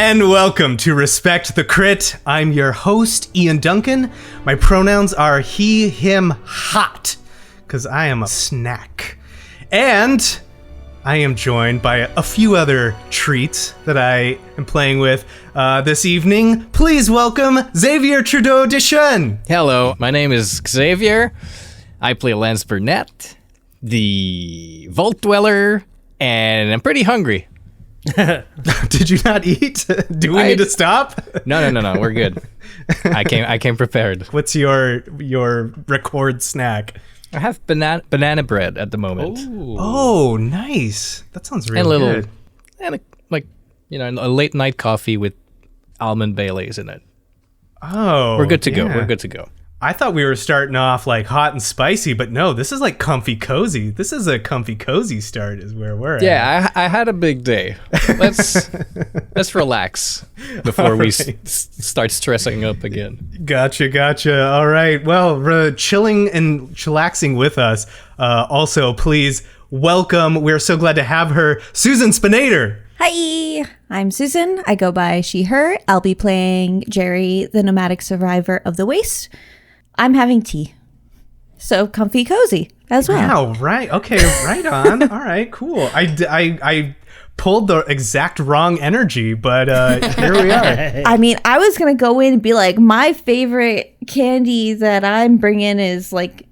And welcome to Respect the Crit. I'm your host, Ian Duncan. My pronouns are he, him, hot, because I am a snack. And I am joined by a few other treats that I am playing with this evening. Please welcome Xavier Trudeau-Deschênes. Hello, my name is Xavier. I play Lance Burnett, the Vault Dweller, and I'm pretty hungry. Did you not eat? Do we need to stop? No, we're good. I came prepared. What's your record snack? I have banana bread at the moment. Ooh. Oh, nice. That sounds really good. And a late night coffee with almond Baileys in it. Oh, we're good to go. We're good to go. I thought we were starting off like hot and spicy, but no, this is like comfy cozy. This is a comfy cozy start is where we're at. Yeah, I had a big day. Let's relax before we start stressing up again. Gotcha. All right. Well, chilling and chillaxing with us. Also, please welcome. We're so glad to have her, Susan Spenader. Hi, I'm Susan. I go by she, her. I'll be playing Gerry, the nomadic survivor of the waste. I'm having tea. So comfy cozy as well. Wow, right. Okay, right on. All right, cool. I pulled the exact wrong energy, but here we are. I mean, I was going to go in and be like, my favorite candy that I'm bringing is like,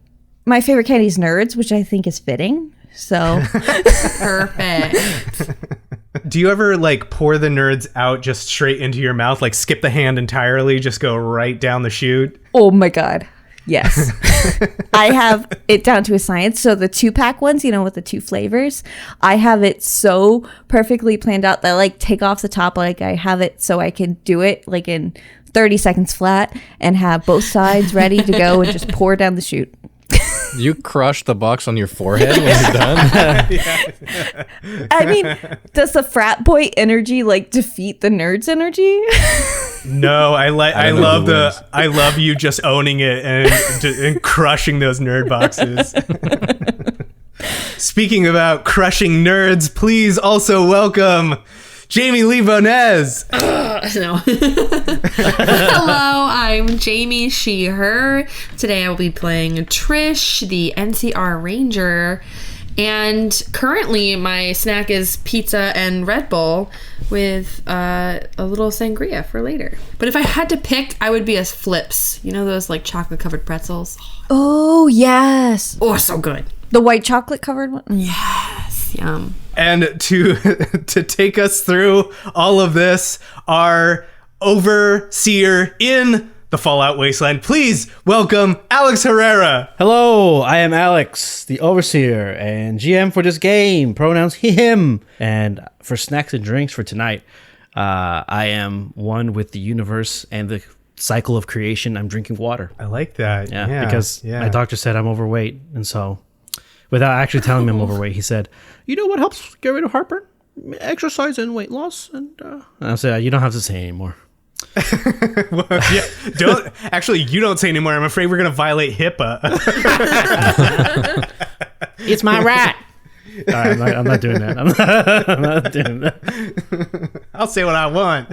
my favorite candy is Nerds, which I think is fitting. So perfect. Do you ever like pour the Nerds out just straight into your mouth? Like skip the hand entirely, just go right down the chute? Oh my God. Yes. I have it down to a science. So the 2-pack ones, with the 2 flavors, I have it so perfectly planned out that I like take off the top. Like I have it so I can do it like in 30 seconds flat and have both sides ready to go and just pour down the chute. You crush the box on your forehead when you're done? I mean, does the frat boy energy like defeat the Nerds energy? No, I love you just owning it and crushing those nerd boxes. Speaking about crushing nerds, please also welcome Jamie Lee-Bonés. No. Hello, I'm Jamie, she, her. Today I will be playing Trish, the NCR Ranger. And currently my snack is pizza and Red Bull with a little sangria for later. But if I had to pick, I would be as Flips. You know those like chocolate covered pretzels? Oh, yes. Oh, so good. The white chocolate covered one? Yes. Yum. And to take us through all of this, our overseer in the Fallout Wasteland, please welcome Alex Herrera. Hello, I am Alex, the overseer and GM for this game. Pronouns he, him. And for snacks and drinks for tonight, I am one with the universe and the cycle of creation. I'm drinking water. I like that. Yeah, because my doctor said I'm overweight, and so without actually telling me I'm overweight, he said, "You know what helps get rid of heartburn? Exercise and weight loss." And I said, "You don't have to say anymore." Well, you don't say anymore. I'm afraid we're gonna violate HIPAA. It's my rat. I'm not doing that. I'm not doing that. I'll say what I want.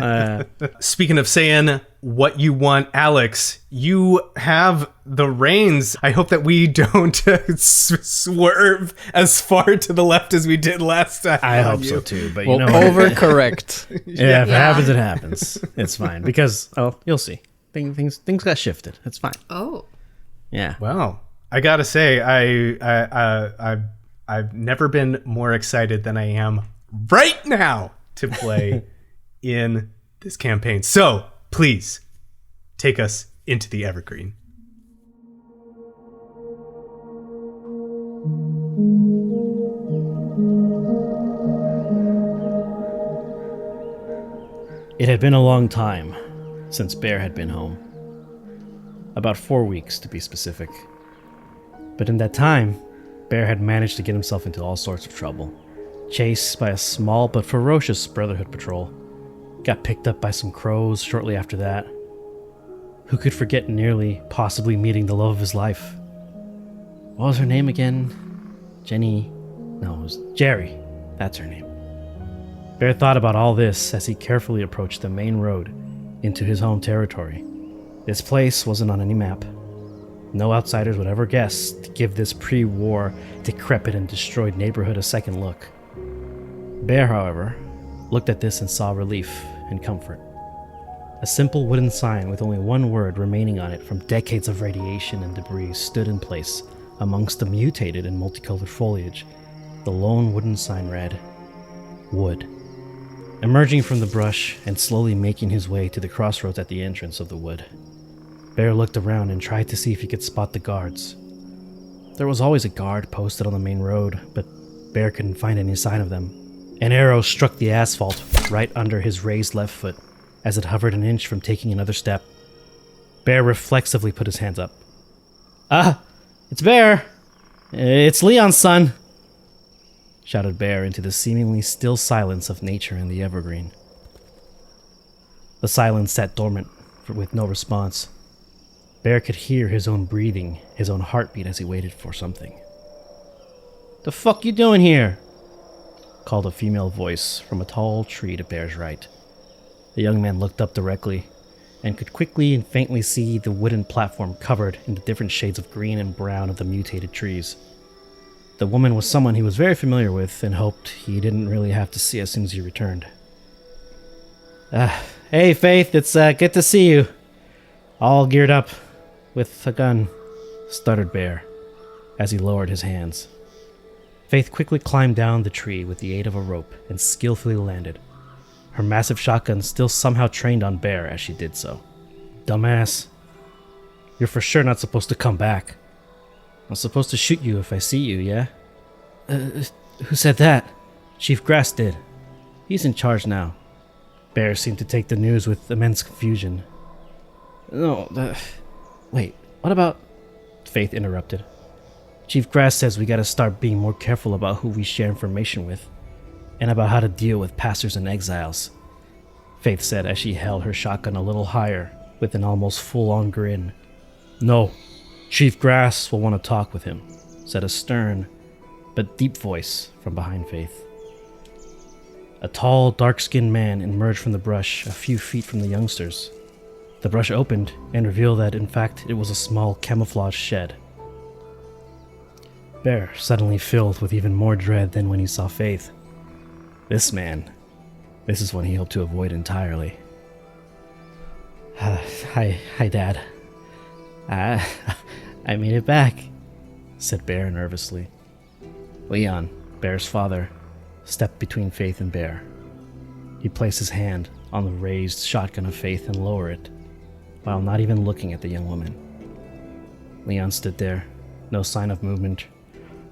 Speaking of saying what you want, Alex, you have the reins. I hope that we don't swerve as far to the left as we did last time. I hope so too, but we'll overcorrect. Yeah, if it happens, it happens. It's fine because you'll see. Things got shifted. It's fine. Oh, yeah. Well, I gotta say, I've never been more excited than I am right now to play in this campaign. So please take us into the Evergreen. It had been a long time since Bear had been home. About 4 weeks, to be specific. But in that time, Bear had managed to get himself into all sorts of trouble. Chased by a small but ferocious Brotherhood patrol. Got picked up by some crows shortly after that. Who could forget nearly, possibly meeting the love of his life? What was her name again? Jenny? No, it was Gerry. That's her name. Bear thought about all this as he carefully approached the main road into his home territory. This place wasn't on any map. No outsiders would ever guess to give this pre-war, decrepit and destroyed neighborhood a second look. Bear, however, looked at this and saw relief and comfort. A simple wooden sign with only one word remaining on it from decades of radiation and debris stood in place amongst the mutated and multicolored foliage. The lone wooden sign read, "Wood." Emerging from the brush and slowly making his way to the crossroads at the entrance of the wood, Bear looked around and tried to see if he could spot the guards. There was always a guard posted on the main road, but Bear couldn't find any sign of them. An arrow struck the asphalt right under his raised left foot as it hovered an inch from taking another step. Bear reflexively put his hands up. It's Bear! It's Leon's son!" shouted Bear into the seemingly still silence of nature in the Evergreen. The silence sat dormant with no response. Bear could hear his own breathing, his own heartbeat as he waited for something. "The fuck you doing here?" called a female voice from a tall tree to Bear's right. The young man looked up directly and could quickly and faintly see the wooden platform covered in the different shades of green and brown of the mutated trees. The woman was someone he was very familiar with and hoped he didn't really have to see as soon as he returned. Hey Faith, it's good to see you. All geared up with a gun," stuttered Bear as he lowered his hands. Faith quickly climbed down the tree with the aid of a rope and skillfully landed, her massive shotgun still somehow trained on Bear as she did so. "Dumbass. You're for sure not supposed to come back. I'm supposed to shoot you if I see you, yeah?" Who said that?" "Chief Grass did. He's in charge now." Bear seemed to take the news with immense confusion. Wait, what about..." Faith interrupted. "Chief Grass says we gotta start being more careful about who we share information with, and about how to deal with pastors and exiles," Faith said as she held her shotgun a little higher with an almost full-on grin. "No, Chief Grass will want to talk with him," said a stern but deep voice from behind Faith. A tall, dark-skinned man emerged from the brush a few feet from the youngsters. The brush opened and revealed that, in fact, it was a small camouflage shed. Bear suddenly filled with even more dread than when he saw Faith. This is one he hoped to avoid entirely. Hi, Dad. I made it back," said Bear nervously. Leon, Bear's father, stepped between Faith and Bear. He placed his hand on the raised shotgun of Faith and lowered it, while not even looking at the young woman. Leon stood there, no sign of movement,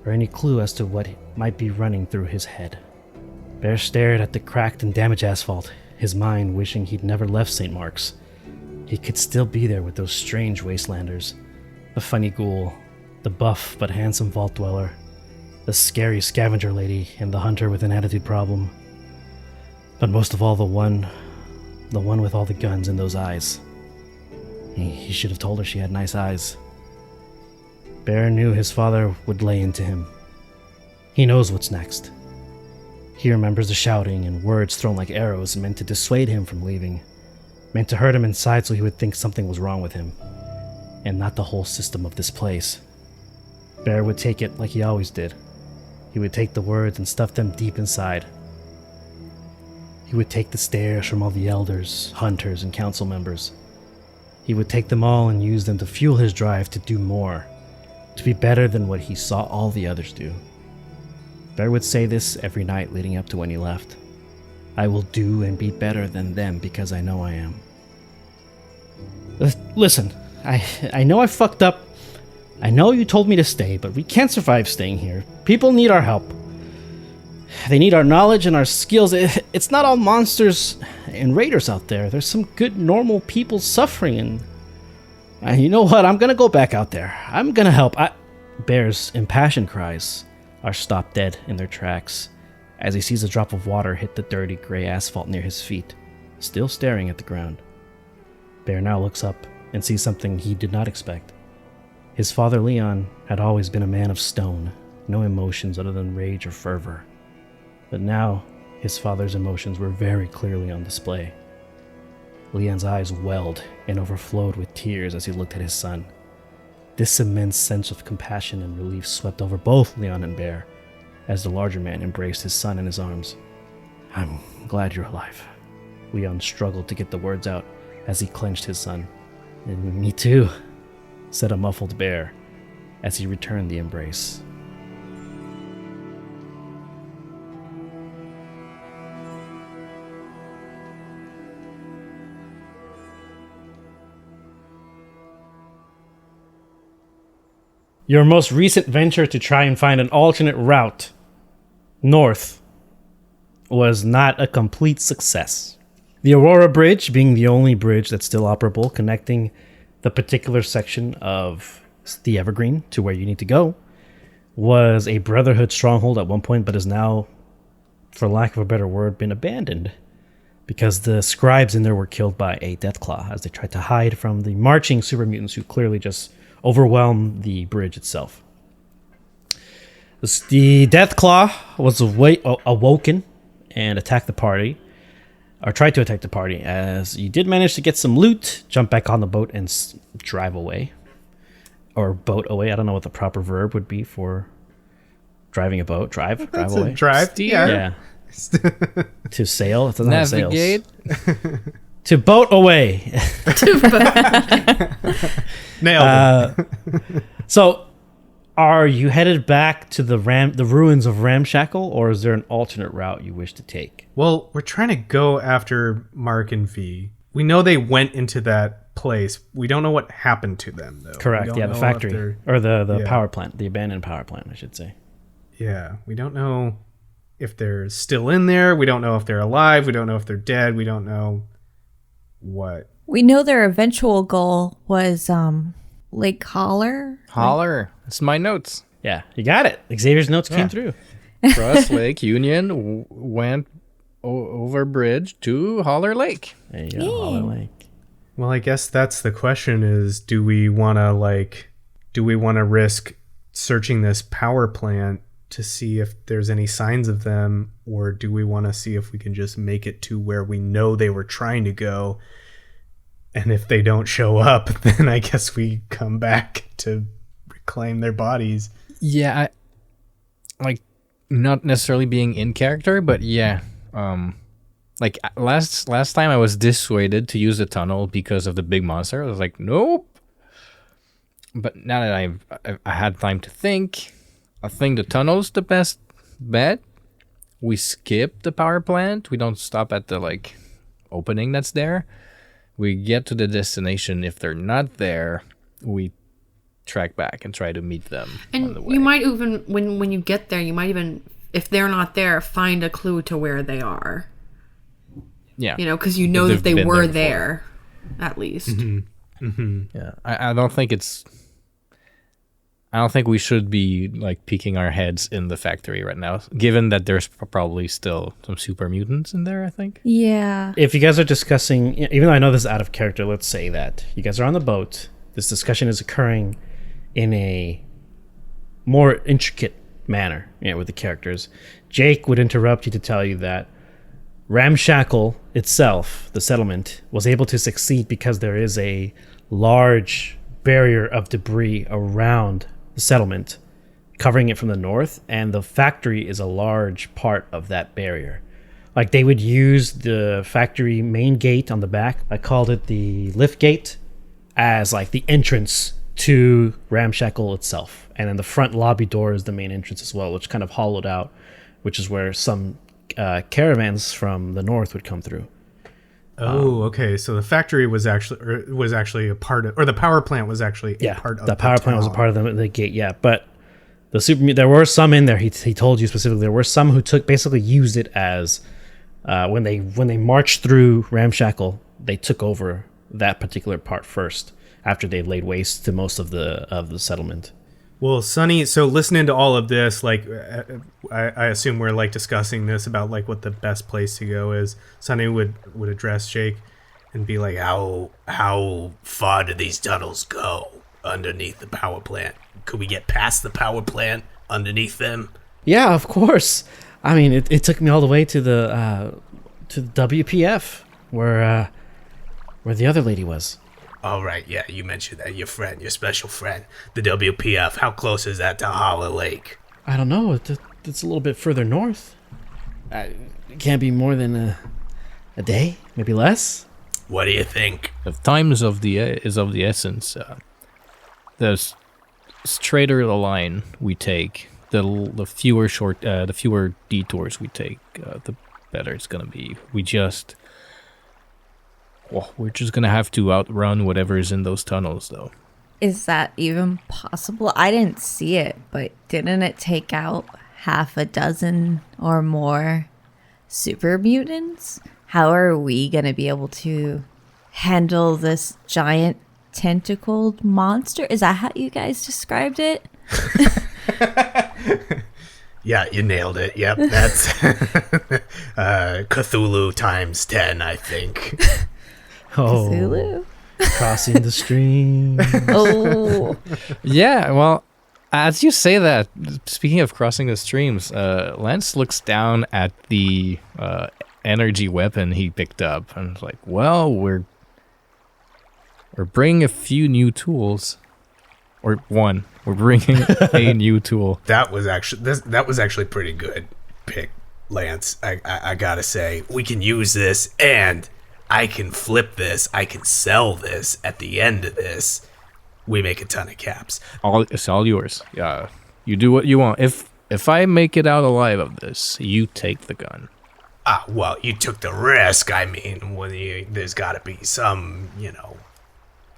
or any clue as to what might be running through his head. Bear stared at the cracked and damaged asphalt, his mind wishing he'd never left St. Mark's. He could still be there with those strange wastelanders, the funny ghoul, the buff but handsome vault dweller, the scary scavenger lady, and the hunter with an attitude problem. But most of all, the one with all the guns in those eyes. He should have told her she had nice eyes. Bear knew his father would lay into him. He knows what's next. He remembers the shouting and words thrown like arrows meant to dissuade him from leaving, meant to hurt him inside so he would think something was wrong with him, and not the whole system of this place. Bear would take it like he always did. He would take the words and stuff them deep inside. He would take the stares from all the elders, hunters, and council members. He would take them all and use them to fuel his drive to do more, to be better than what he saw all the others do. Bear would say this every night leading up to when he left. "I will do and be better than them because I know I am." Listen, I know I fucked up. I know you told me to stay, but we can't survive staying here. People need our help. They need our knowledge and our skills. It's not all monsters and raiders out there. There's some good, normal people suffering, and you know what? I'm gonna go back out there. I'm gonna help. Bear's impassioned cries are stopped dead in their tracks as he sees a drop of water hit the dirty gray asphalt near his feet, still staring at the ground. Bear now looks up and sees something he did not expect. His father Leon had always been a man of stone, no emotions other than rage or fervor. But now, His father's emotions were very clearly on display. Leon's eyes welled and overflowed with tears as he looked at his son. This immense sense of compassion and relief swept over both Leon and Bear as the larger man embraced his son in his arms. "I'm glad you're alive." Leon struggled to get the words out as he clenched his son. "And me too," said a muffled Bear as he returned the embrace. Your most recent venture to try and find an alternate route north was not a complete success. The Aurora Bridge, being the only bridge that's still operable, connecting the particular section of the Evergreen to where you need to go, was a Brotherhood stronghold at one point, but is now, for lack of a better word, been abandoned because the scribes in there were killed by a Deathclaw as they tried to hide from the marching super mutants who clearly just overwhelmed the bridge itself. The Deathclaw was awoken and attacked the party, or tried to attack the party, as you did manage to get some loot, jump back on the boat, and drive away. Or boat away. I don't know what the proper verb would be for driving a boat. Drive away. Drive? Steer. Yeah. To sail. It doesn't have sails. Navigate. To boat away. Nailed it. So, are you headed back to the ruins of Ramshackle, or is there an alternate route you wish to take? Well, we're trying to go after Mark and V. We know they went into that place. We don't know what happened to them, though. Correct. Yeah, the factory. Or the power plant. The abandoned power plant, I should say. Yeah, we don't know if they're still in there. We don't know if they're alive. We don't know if they're dead. We don't know what. We know their eventual goal was Lake Holler. Holler. That's my notes. Yeah, you got it. Xavier's notes came through. Cross Lake Union went over bridge to Holler Lake. There you go, Holler Lake. Well, I guess that's the question is, do we want to risk searching this power plant to see if there's any signs of them, or do we want to see if we can just make it to where we know they were trying to go? And if they don't show up, then I guess we come back to reclaim their bodies. Yeah, not necessarily being in character, but yeah. Last time I was dissuaded to use the tunnel because of the big monster. I was like, nope. But now that I had time to think, I think the tunnel's the best bet. We skip the power plant. We don't stop at the opening that's there. We get to the destination. If they're not there, we track back and try to meet them on the way. You might even, when you get there, you might even, if they're not there, find a clue to where they are. Yeah. Because you know that they were there, at least. Mm-hmm. Mm-hmm. Yeah. I don't think we should be peeking our heads in the factory right now, given that there's probably still some super mutants in there, I think. Yeah. If you guys are discussing, even though I know this is out of character, let's say that you guys are on the boat. This discussion is occurring in a more intricate manner, with the characters. Jake would interrupt you to tell you that Ramshackle itself, the settlement, was able to succeed because there is a large barrier of debris around the settlement, covering it from the north, and the factory is a large part of that barrier. They would use the factory main gate on the back, I called it the lift gate, as the entrance to Ramshackle itself. And then the front lobby door is the main entrance as well, which kind of hollowed out, which is where some caravans from the north would come through. Oh, okay. So the factory was actually a part of, or the power plant was actually a part of the power plant was a part of the gate. Yeah, but there were some in there. He told you specifically there were some who basically used it as when they marched through Ramshackle, they took over that particular part first after they laid waste to most of the settlement. Well, Sonny, so listening to all of this, I assume we're discussing this about what the best place to go is. Sonny would address Jake and be like, how far do these tunnels go underneath the power plant? Could we get past the power plant underneath them? Yeah, of course. I mean, it took me all the way to the WPF where the other lady was. All right, yeah, you mentioned that. Your friend, your special friend, the WPF. How close is that to Holler Lake? I don't know. It's a little bit further north. It can't be more than a day, maybe less. What do you think? If time is of the essence, the straighter the line we take, the fewer detours we take, the better it's gonna be. We're just gonna have to outrun whatever is in those tunnels, though. Is that even possible? I didn't see it, but didn't it take out half a dozen or more super mutants? How are we going to be able to handle this giant tentacled monster? Is that how you guys described it? Yeah, you nailed it. Yep, that's Cthulhu times 10, I think. Oh, Cthulhu? crossing the stream. Oh. Yeah, well, as you say that, speaking of crossing the streams, Lance looks down at the energy weapon he picked up and is like, well, we're bringing a few new tools. Or one. We're bringing a new tool. That was actually pretty good pick, Lance. I gotta say, we can use this, and I can flip this. I can sell this. At the end of this, we make a ton of caps. It's all yours. Yeah, you do what you want. If I make it out alive of this, you take the gun. Well, you took the risk. I mean, there's got to be some,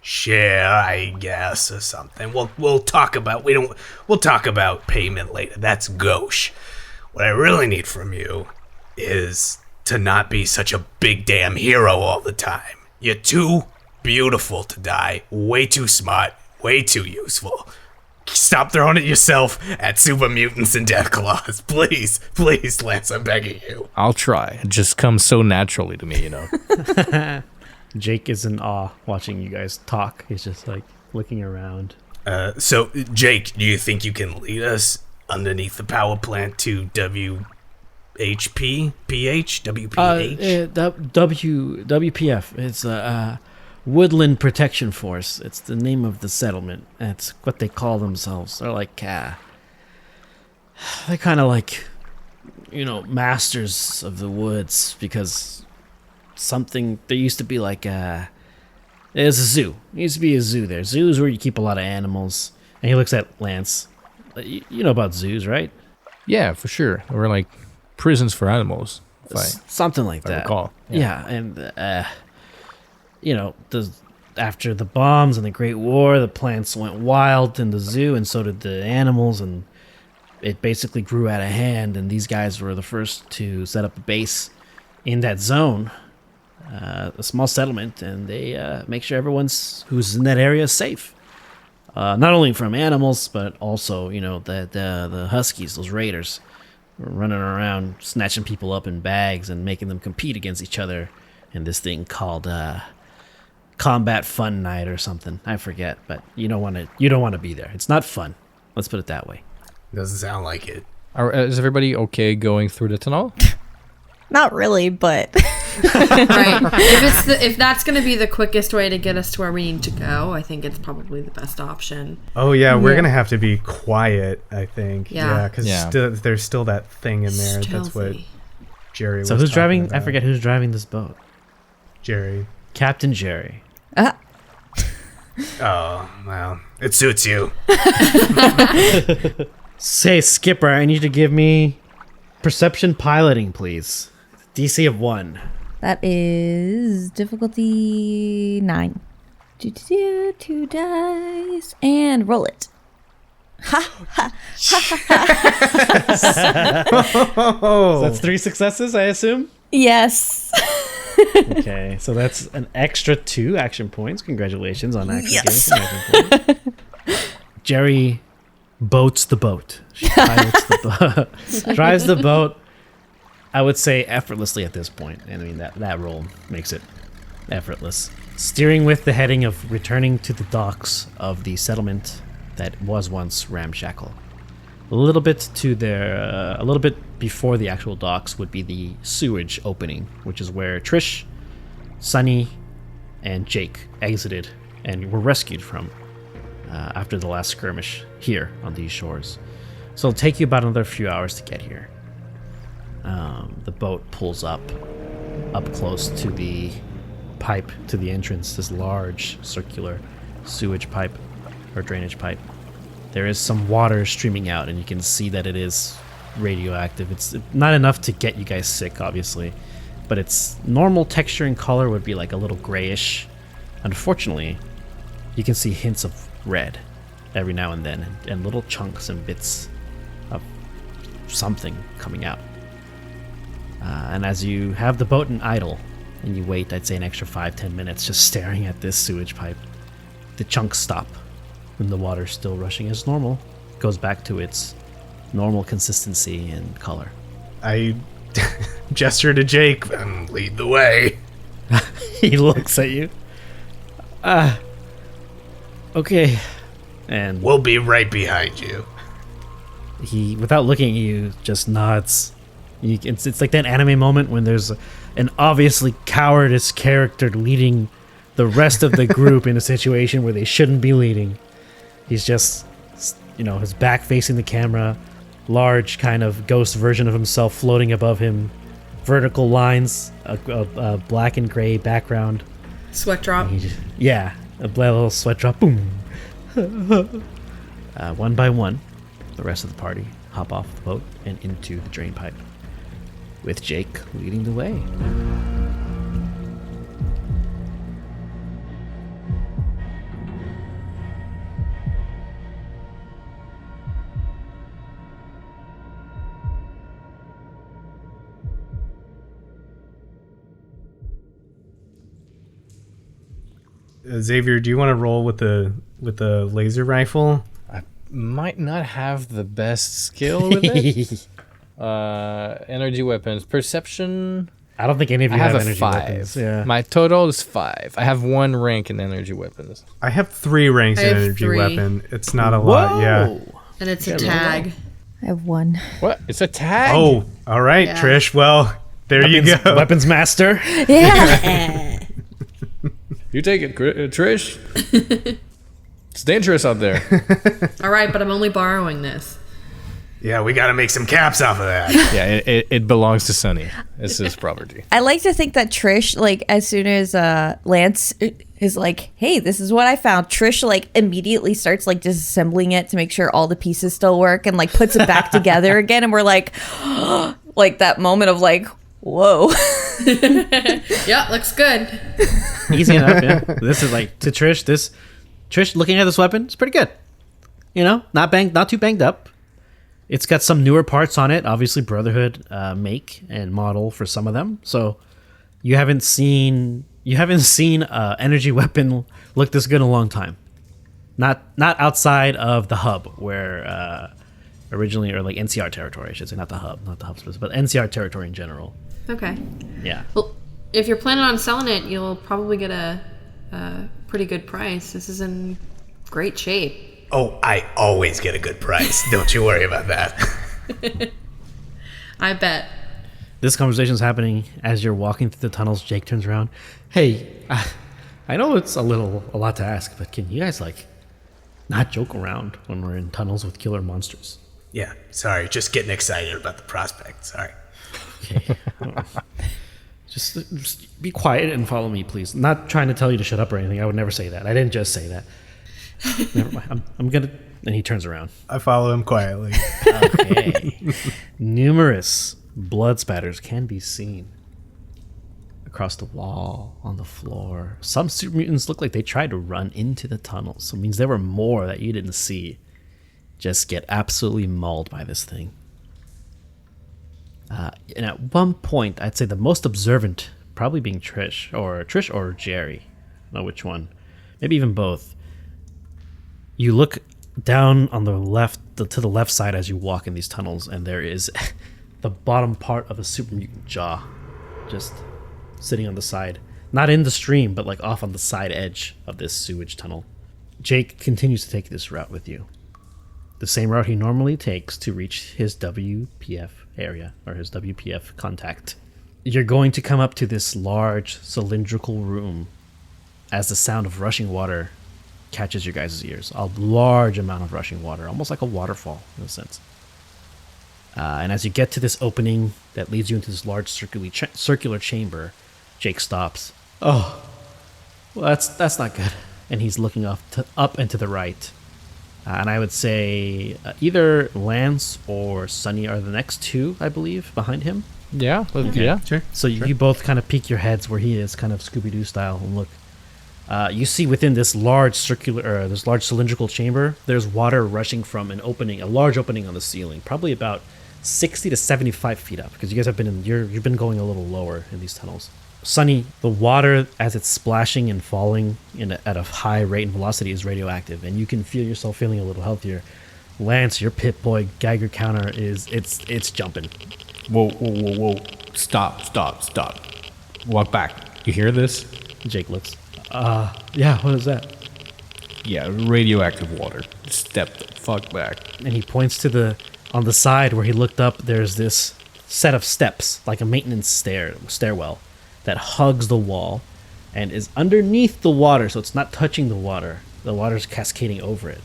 share, I guess, or something. We'll talk about we'll talk about payment later. That's gauche. What I really need from you is to not be such a big damn hero all the time. You're too beautiful to die. Way too smart. Way too useful. Stop throwing it yourself at super mutants and death claws. Please, Lance, I'm begging you. I'll try. It just comes so naturally to me, Jake is in awe watching you guys talk. He's just like looking around. So, Jake, do you think you can lead us underneath the power plant to WPH? WPF. It's a Woodland Protection Force. It's the name of the settlement. That's what they call themselves. They're like, they're kind of like, masters of the woods, because there used to be like there's a zoo. There used to be a zoo there. Zoos where you keep a lot of animals. And he looks at Lance. You know about zoos, right? Yeah, for sure. We're like prisons for animals. Something like that. I recall. Yeah, and after the bombs and the Great War, the plants went wild in the zoo, and so did the animals, and it basically grew out of hand. And these guys were the first to set up a base in that zone, a small settlement, and they make sure everyone's who's in that area is safe. Not only from animals, but also, the Huskies, those raiders, were running around snatching people up in bags and making them compete against each other in this thing called Combat Fun Night or something. I forget, but you don't want to be there. It's not fun. Let's put it that way. Doesn't sound like it. Is everybody okay going through the tunnel? Not really, but Right. If that's going to be the quickest way to get us to where we need to go, I think it's probably the best option. Oh yeah, we're gonna have to be quiet, I think. Yeah. Because Yeah. there's still that thing in there. That's what Stealthy. Jerry was So who's talking driving? about. I forget who's driving this boat. Jerry. Captain Gerry. Oh, well, it suits you. Say, Skipper, I need you to give me perception piloting, please. DC of 1. that is difficulty 9. 2 dice and roll it. So that's 3 successes, I assume? Yes. Okay, so that's an extra 2 action points. Congratulations on actually getting some action points. Gerry boats the boat. She pilots the boat. Drives the boat, I would say effortlessly at this point. And I mean, that roll makes it effortless. Steering with the heading of returning to the docks of the settlement that was once Ramshackle. A little bit to their, a little bit before the actual docks would be the sewage opening, which is where Trish, Sunny, and Jake exited and were rescued from after the last skirmish here on these shores. So it'll take you about another few hours to get here. The boat pulls up close to the pipe, to the entrance, this large circular sewage pipe or drainage pipe. There is some water streaming out, and you can see that it is radioactive. It's not enough to get you guys sick, obviously, but its normal texture and color would be like a little grayish. Unfortunately, you can see hints of red every now and then, and little chunks and bits of something coming out. And as you have the boat in idle, and you wait, I'd say an extra 5-10 minutes just staring at this sewage pipe, the chunks stop, and the water still rushing as normal goes back to its normal consistency and color. I gesture to Jake and lead the way. He looks at you. Okay. And We'll be right behind you. he, without looking at you, just nods. It's like that anime moment when there's an obviously cowardice character leading the rest of the group in a situation where they shouldn't be leading. He's just, his back facing the camera, large kind of ghost version of himself floating above him, vertical lines, a black and gray background. Sweat drop. A little sweat drop, boom. One by one, the rest of the party hop off the boat and into the drain pipe, with Jake leading the way. Xavier, do you want to roll with the laser rifle? I might not have the best skill with it. Energy weapons. Perception. I don't think any of you I have a energy 5. weapons. Yeah. My total is 5. I have 1 rank in energy weapons. I have 3 ranks I in have energy 3. weapon. It's not a lot, yeah. And it's a tag. I have 1. What? It's a tag? Oh, all right, Yeah. Trish. Well, there you go. Weapons master. Yeah. You take it, Trish. It's dangerous out there. All right, but I'm only borrowing this. Yeah, we got to make some caps off of that. Yeah, it belongs to Sunny. It's his property. I like to think that Trish, like, as soon as Lance is like, hey, this is what I found, Trish, like, immediately starts, like, disassembling it to make sure all the pieces still work and, like, puts it back together again. And we're like, like, that moment of, like, whoa. Yeah, looks good. Easy enough, yeah. This is like, to Trish, Trish looking at this weapon, it's pretty good. Not too banged up. It's got some newer parts on it, obviously Brotherhood make and model for some of them. So you haven't seen energy weapon look this good in a long time. Not outside of the hub where originally, or like NCR territory, I should say, not the hub specific, but NCR territory in general. Okay. Yeah. Well, if you're planning on selling it, you'll probably get a pretty good price. This is in great shape. Oh, I always get a good price. Don't you worry about that. I bet. This conversation's happening as you're walking through the tunnels. Jake turns around. Hey, I know it's a lot to ask, but can you guys, like, not joke around when we're in tunnels with killer monsters? Yeah, sorry. Just getting excited about the prospect. Sorry. Okay. Just be quiet and follow me, please. Not trying to tell you to shut up or anything. I would never say that. I didn't just say that. Never mind. I'm gonna. And he turns around. I follow him quietly. Okay. Numerous blood spatters can be seen across the wall, on the floor. Some super mutants look like they tried to run into the tunnels. So it means there were more that you didn't see just get absolutely mauled by this thing. And at one point, I'd say the most observant, probably being Trish or Gerry. I don't know which one. Maybe even both. You look down on the left, to the left side as you walk in these tunnels, and there is the bottom part of a super mutant jaw just sitting on the side. Not in the stream, but like off on the side edge of this sewage tunnel. Jake continues to take this route with you. the same route he normally takes to reach his WPF area, or his WPF contact. You're going to come up to this large cylindrical room as the sound of rushing water catches your guys' ears. A large amount of rushing water, almost like a waterfall in a sense. And as you get to this opening that leads you into this large circular chamber, Jake stops. Oh, well, that's not good. And he's looking up and to the right. And I would say either Lance or Sunny are the next two, I believe, behind him. Yeah, yeah. Sure. So you both kind of peek your heads where he is, kind of Scooby-Doo style, and look. You see within this large cylindrical chamber, there's water rushing from a large opening on the ceiling, probably about 60 to 75 feet up, because you guys have you've been going a little lower in these tunnels. Sunny, the water as it's splashing and falling at a high rate and velocity is radioactive, and you can feel yourself feeling a little healthier. Lance, your Pit Boy Geiger counter it's jumping. Whoa. Stop. Walk back. You hear this? Jake looks. Yeah, what is that? Yeah, radioactive water. Step the fuck back. And he points on the side where he looked up, there's this set of steps, like a maintenance stairwell, that hugs the wall and is underneath the water, so it's not touching the water. The water's cascading over it.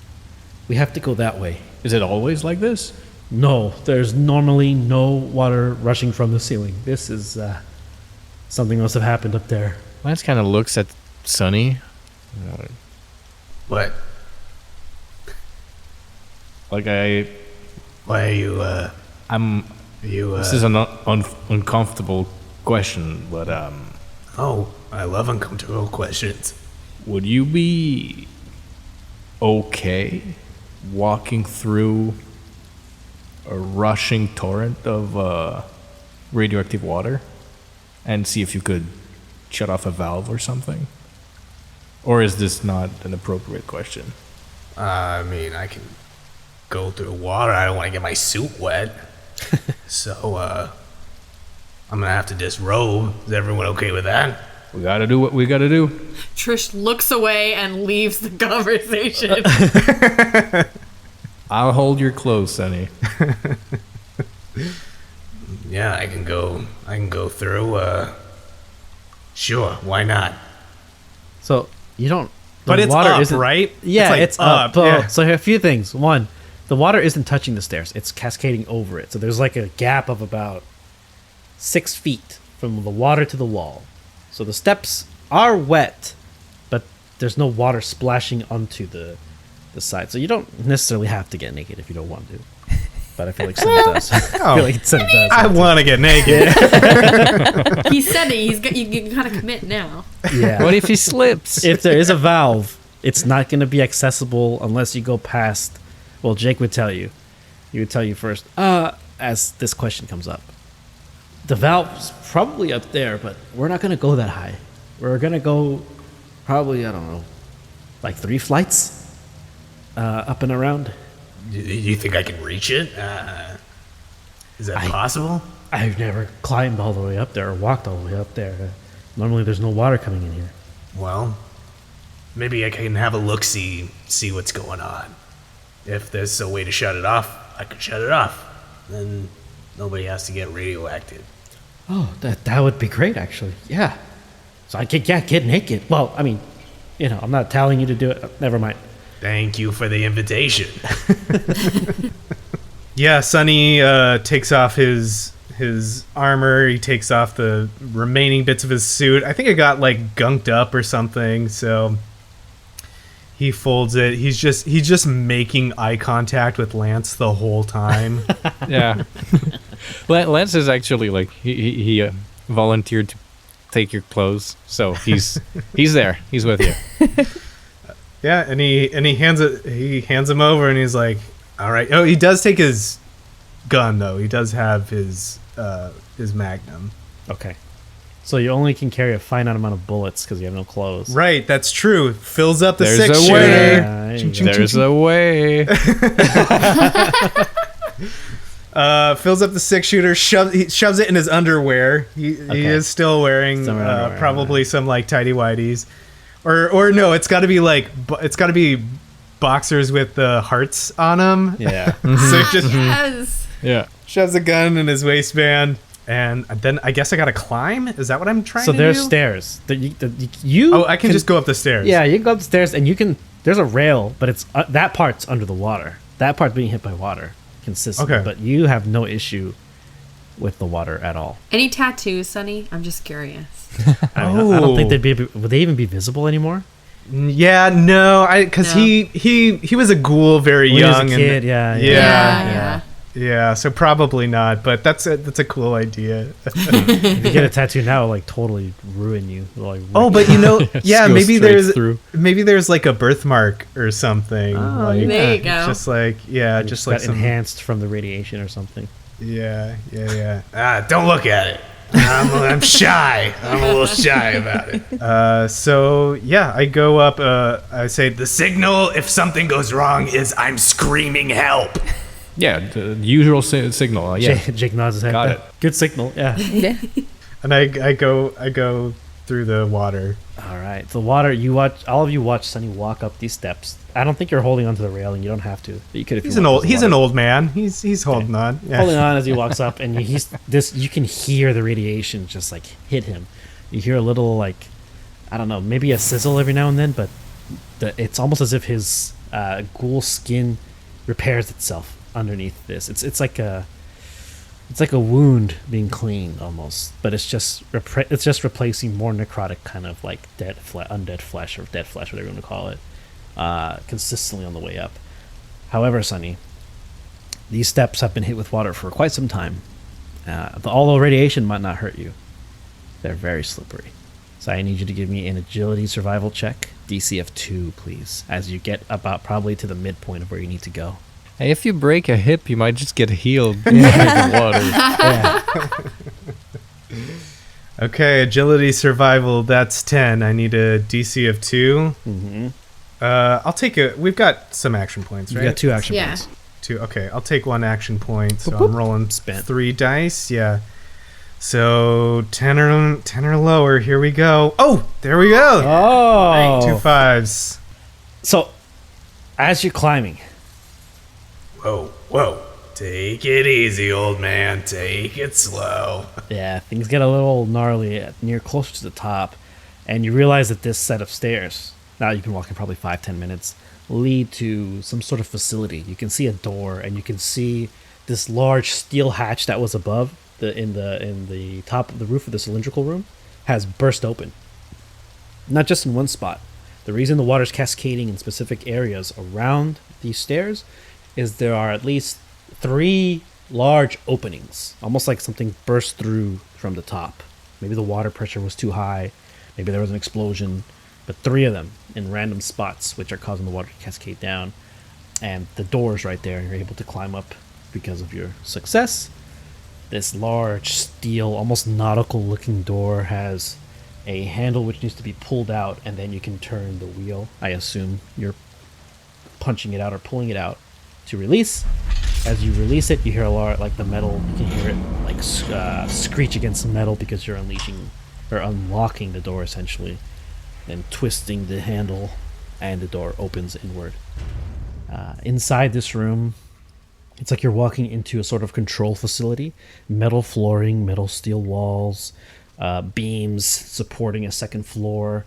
We have to go that way. Is it always like this? No, there's normally no water rushing from the ceiling. This is, something must have happened up there. Lance kind of looks at Sunny. What? Like Why are you, This is an uncomfortable question, but, Oh, I love uncomfortable questions. would you be okay walking through a rushing torrent of radioactive water and see if you could shut off a valve or something? Or is this not an appropriate question? I mean, I can go through water. I don't want to get my suit wet. So, I'm gonna have to disrobe. Is everyone okay with that? We gotta do what we gotta do. Trish looks away and leaves the conversation. I'll hold your clothes, Sonny. Yeah, I can go through. Sure, why not? So you don't. But it's water up, isn't, right? Yeah, like it's up. Yeah. So a few things. One, the water isn't touching the stairs; it's cascading over it. So there's like a gap of about 6 feet from the water to the wall. So the steps are wet, but there's no water splashing onto the side. So you don't necessarily have to get naked if you don't want to. But I feel like Sunny does. I feel like Sunny does. I want to get naked. He said it. You gotta commit now. Yeah. What if he slips? If there is a valve, it's not going to be accessible unless you go past. Well, Jake would tell you. He would tell you first. As this question comes up, the valve's probably up there, but we're not going to go that high. We're going to go probably, I don't know, like 3 flights up and around. You think I can reach it? Is that possible? I've never climbed all the way up there or walked all the way up there. Normally, there's no water coming in here. Well, maybe I can have a look-see, see what's going on. If there's a way to shut it off, I could shut it off. Then nobody has to get radioactive. Oh, that would be great, actually. Yeah. So I could get naked. Well, I mean, I'm not telling you to do it. Never mind. Thank you for the invitation. Yeah, Sunny takes off his armor. He takes off the remaining bits of his suit. I think it got like gunked up or something. So he folds it. He's just making eye contact with Lance the whole time. Yeah. Lance is actually like he volunteered to take your clothes, so he's there. He's with you. Yeah, and he hands him over, and he's like, "All right." Oh, he does take his gun though. He does have his Magnum. Okay. So you only can carry a finite amount of bullets because you have no clothes. Right, that's true. Fills up the There's 6 a shooter. way. There's a way. Fills up the 6 shooter. He shoves it in his underwear. He is still wearing probably some like tidy whities, or no. It's got to be boxers with the hearts on them. Yeah. So just Yes. Yeah. shoves a gun in his waistband, and then I guess I gotta climb. Is that what I'm trying So to there's do? stairs. You Oh, I can just go up the stairs. Yeah, you can go up the stairs, and you can. There's a rail, but it's that part's under the water. That part's being hit by water consistently. Okay. But you have no issue with the water at all. Any tattoos, Sonny? I'm just curious. I mean, I don't think Oh. they'd be. Would they even be visible anymore? Yeah, no, because No. he was a ghoul very When he was a young. kid, yeah. Yeah. Yeah. So probably not, but that's a cool idea. If you get a tattoo now, it'll, like totally ruin you. It'll, like, Oh, but yeah, Go maybe straight through. there's like a birthmark or something. Oh, like, there you go. Just like just like got some, enhanced from the radiation or something. Yeah. Don't look at it. I'm shy. I'm a little shy about it. So yeah, I go up. I say the signal if something goes wrong is I'm screaming help. Yeah, the usual signal. Yeah. Jake nods his head. Got it. Good signal. Yeah. Yeah. And I go through the water. All right. The water. All of you watch Sonny walk up these steps. I don't think you're holding onto the railing. You don't have to. But you could if He's you an want, old. 'cause the He's an water- old man. He's holding on. Yeah. Holding on as he walks up, and you can hear the radiation just like hit him. You hear a little like, I don't know, maybe a sizzle every now and then, but it's almost as if his ghoul skin repairs itself underneath this. It's like a wound being cleaned almost, but it's just replacing more necrotic kind of like undead flesh or dead flesh, whatever you want to call it, consistently on the way up. However, Sonny, these steps have been hit with water for quite some time. Although radiation might not hurt you, they're very slippery. So I need you to give me an agility survival check, DC of 2, please, as you get about probably to the midpoint of where you need to go. Hey, if you break a hip, you might just get healed in the water. Yeah. Okay, agility survival. That's 10. I need a DC of 2. Mm-hmm. I'll take it. We've got some action points, right? You got 2 action Yeah. points. 2. Okay, I'll take 1 action point. So Whoop, whoop. I'm rolling Spent. 3 dice. Yeah. So 10 or lower. Here we go. Oh, there we go. Oh! 2 5s. So, as you're climbing, Whoa. Take it easy, old man. Take it slow. yeah, things get a little gnarly near closer to the top, and you realize that this set of stairs, now you've been walking probably 5-10 minutes, lead to some sort of facility. You can see a door, and you can see this large steel hatch that was above in the top of the roof of the cylindrical room has burst open. Not just in one spot. The reason the water's cascading in specific areas around these stairs is there are at least 3 large openings, almost like something burst through from the top. Maybe the water pressure was too high, maybe there was an explosion, but 3 of them in random spots which are causing the water to cascade down. And the door's right there, and you're able to climb up because of your success. This large steel, almost nautical looking door has a handle which needs to be pulled out, and then you can turn the wheel. I assume you're punching it out or pulling it out to release. As you release it, you hear a lot like the metal. You can hear it like screech against the metal because you're unlocking the door essentially, and twisting the handle, and the door opens inward. Inside this room, it's like you're walking into a sort of control facility. Metal flooring, metal steel walls, beams supporting a second floor.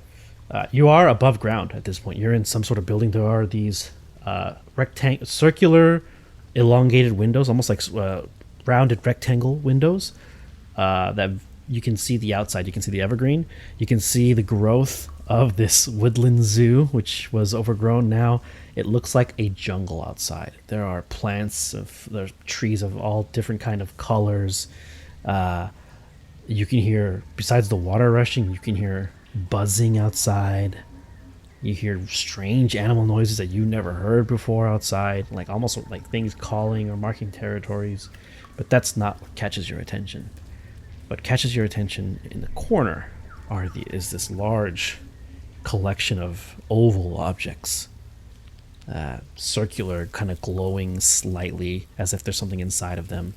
You are above ground at this point. You're in some sort of building. There are these circular, elongated windows, almost like rounded rectangle windows that you can see the outside. You can see the Evergreen. You can see the growth of this woodland zoo, which was overgrown. Now it looks like a jungle outside. There are plants, there's trees of all different kind of colors. You can hear, besides the water rushing, you can hear buzzing outside. You hear strange animal noises that you never heard before outside, like almost like things calling or marking territories. But that's not what catches your attention. What catches your attention in the corner is this large collection of oval objects, circular, kind of glowing slightly as if there's something inside of them.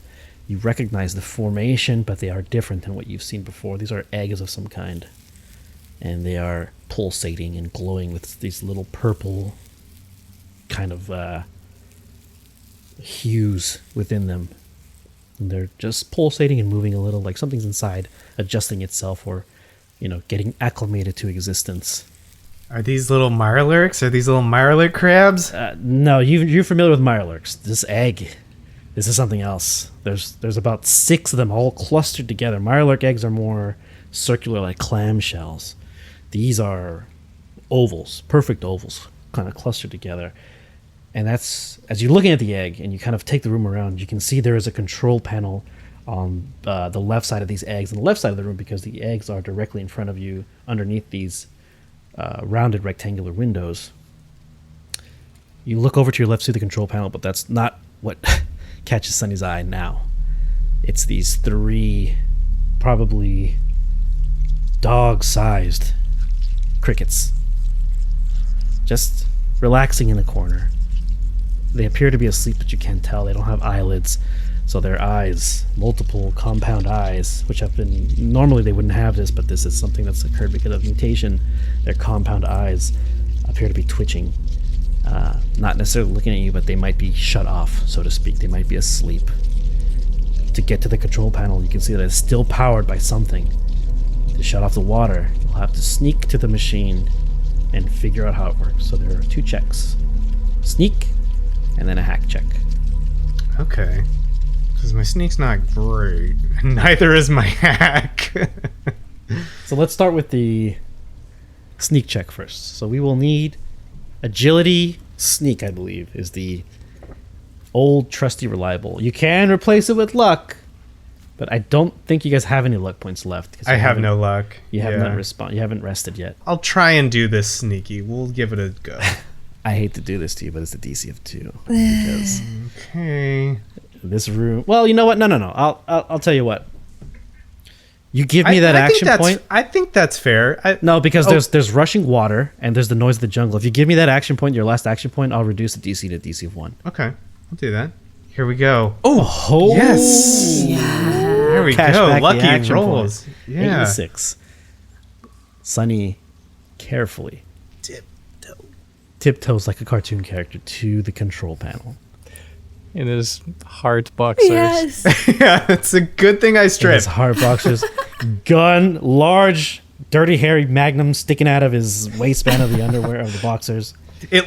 You recognize the formation, but they are different than what you've seen before. These are eggs of some kind, and they are pulsating and glowing with these little purple kind of hues within them. And they're just pulsating and moving a little, like something's inside adjusting itself or, getting acclimated to existence. Are these little mirelurks? Are these little mirelurk crabs? No, you're familiar with mirelurks. This egg, this is something else. There's about 6 of them all clustered together. Mirelurk eggs are more circular, like clam shells. These are ovals, perfect ovals, kind of clustered together. And that's, as you're looking at the egg and you kind of take the room around, you can see there is a control panel on the left side of these eggs, on the left side of the room, because the eggs are directly in front of you underneath these rounded rectangular windows. You look over to your left, see the control panel, but that's not what catches Sunny's eye now. It's these 3 probably dog-sized crickets just relaxing in the corner. They appear to be asleep, but you can't tell. They don't have eyelids, so their eyes, multiple compound eyes, which have been, normally they wouldn't have this, but this is something that's occurred because of mutation. Their compound eyes appear to be twitching, not necessarily looking at you, but they might be shut off, so to speak. They might be asleep. To get to the control panel, you can see that it's still powered by something. To shut off the water, you'll have to sneak to the machine and figure out how it works. So there are 2 checks. Sneak, and then a hack check. Okay. Because my sneak's not great. Neither is my hack. So let's start with the sneak check first. So we will need agility sneak, I believe, is the old trusty reliable. You can replace it with luck, but I don't think you guys have any luck points left. I have no luck. You haven't rested yet. I'll try and do this sneaky. We'll give it a go. I hate to do this to you, but it's a DC of 2. Because Okay. this room. Well, you know what? No. I'll tell you what. You give me that action point. I think that's fair. No, because there's rushing water and there's the noise of the jungle. If you give me that action point, your last action point, I'll reduce the DC to DC of 1. Okay, I'll do that. Here we go. Oh, yes. Here we Cash go. back the Lucky action rolls. point. Yeah. 86. Sunny carefully tiptoes like a cartoon character to the control panel. In his heart boxers. Yes. Yeah, it's a good thing I His stripped. hard boxers, gun, large, dirty, hairy magnum sticking out of his waistband of the underwear of the boxers. It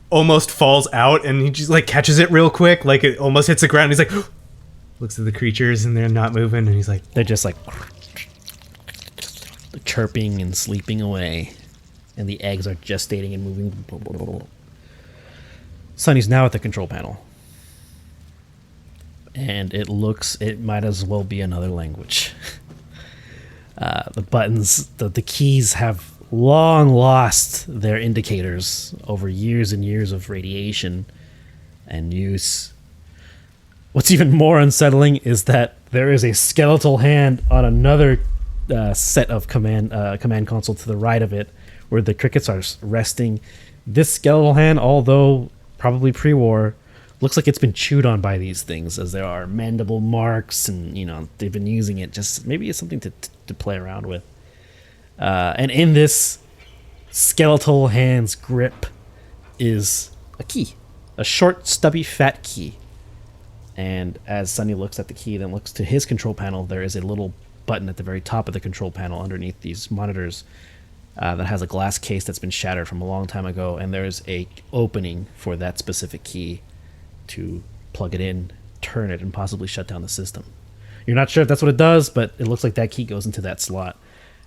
almost falls out, and he just like catches it real quick, like it almost hits the ground. He's like, looks at the creatures, and they're not moving, and he's like, They're just like chirping and sleeping away, and the eggs are gestating and moving. Sunny's now at the control panel, and it might as well be another language. The buttons, the keys have long lost their indicators over years and years of radiation and use. What's even more unsettling is that there is a skeletal hand on another set of command console to the right of it, where the crickets are resting. This skeletal hand, although probably pre-war, looks like it's been chewed on by these things, as there are mandible marks, and they've been using it. Just maybe it's something to play around with. And in this skeletal hand's grip is a key, a short, stubby, fat key. And as Sunny looks at the key, then looks to his control panel, there is a little button at the very top of the control panel underneath these monitors that has a glass case that's been shattered from a long time ago, and there's a opening for that specific key to plug it in, turn it, and possibly shut down the system. You're not sure if that's what it does, but it looks like that key goes into that slot.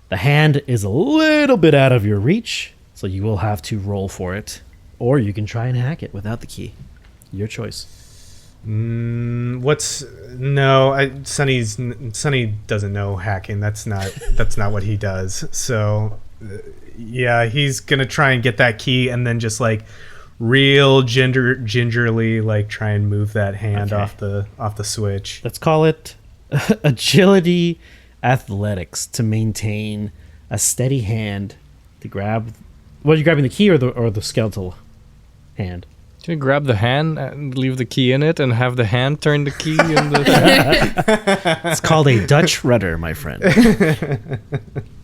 The hand is a little bit out of your reach, so you will have to roll for it, or you can try and hack it without the key. Your choice. Sunny doesn't know hacking. That's not what he does. So yeah, he's gonna try and get that key, and then just like real gingerly like try and move that hand off the switch. Let's call it agility athletics to maintain a steady hand to grab. What are you grabbing, the key or the skeletal hand? Can you grab the hand and leave the key in it and have the hand turn the key in the It's called a Dutch rudder, my friend.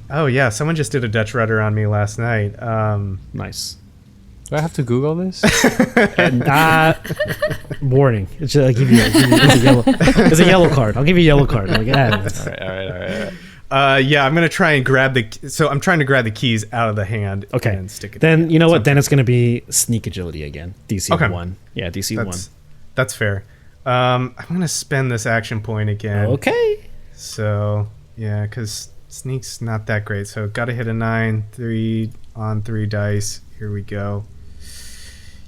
Oh yeah, someone just did a Dutch rudder on me last night. Nice. Do I have to Google this? Warning. I'll give you it's a yellow. It's a yellow card. I'll give you a yellow card. Like, All right. Yeah, I'm gonna try and grab I'm trying to grab the keys out of the hand. Okay. And stick it. Then you know what? Then it's gonna be sneak agility again. DC Okay. 1. Yeah, DC 1. That's fair. I'm gonna spend this action point again. Okay. So yeah, because sneak's not that great. So gotta hit a 9, 3 on 3 dice. Here we go.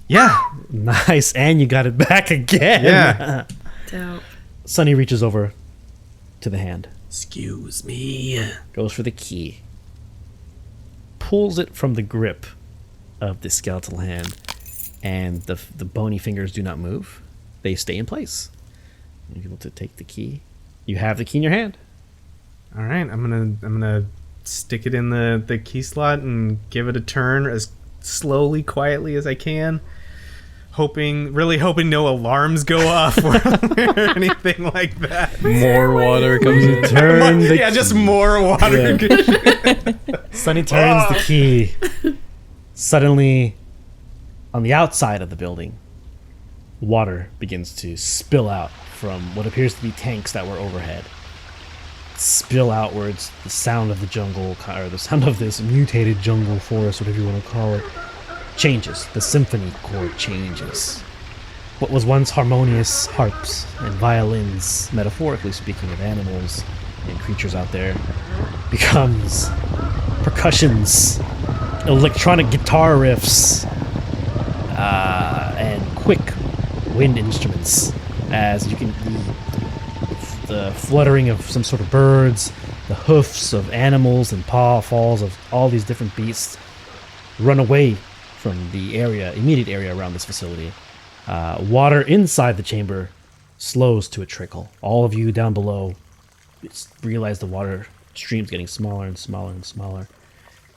Yeah. Nice, and you got it back again. Yeah. Dope. Sonny reaches over to the hand. Excuse me. Goes for the key. Pulls it from the grip of the skeletal hand, and the bony fingers do not move. They stay in place. You're able to take the key. You have the key in your hand. All right, I'm gonna stick it in the key slot and give it a turn as slowly, quietly as I can. Really hoping no alarms go off or anything like that. More water comes in. Turn the Yeah, just more water. Sonny turns the key. Suddenly, on the outside of the building, water begins to spill out from what appears to be tanks that were overhead. Spill outwards. The sound of the jungle, or the sound of this mutated jungle forest, whatever you want to call it, changes. The symphony chord changes. What was once harmonious harps and violins, metaphorically speaking of animals and creatures out there, becomes percussions, electronic guitar riffs, and quick wind instruments, as you can the fluttering of some sort of birds, the hoofs of animals and paw falls of all these different beasts run away from the immediate area around this facility. Water inside the chamber slows to a trickle. All of you down below realize the water stream's getting smaller and smaller and smaller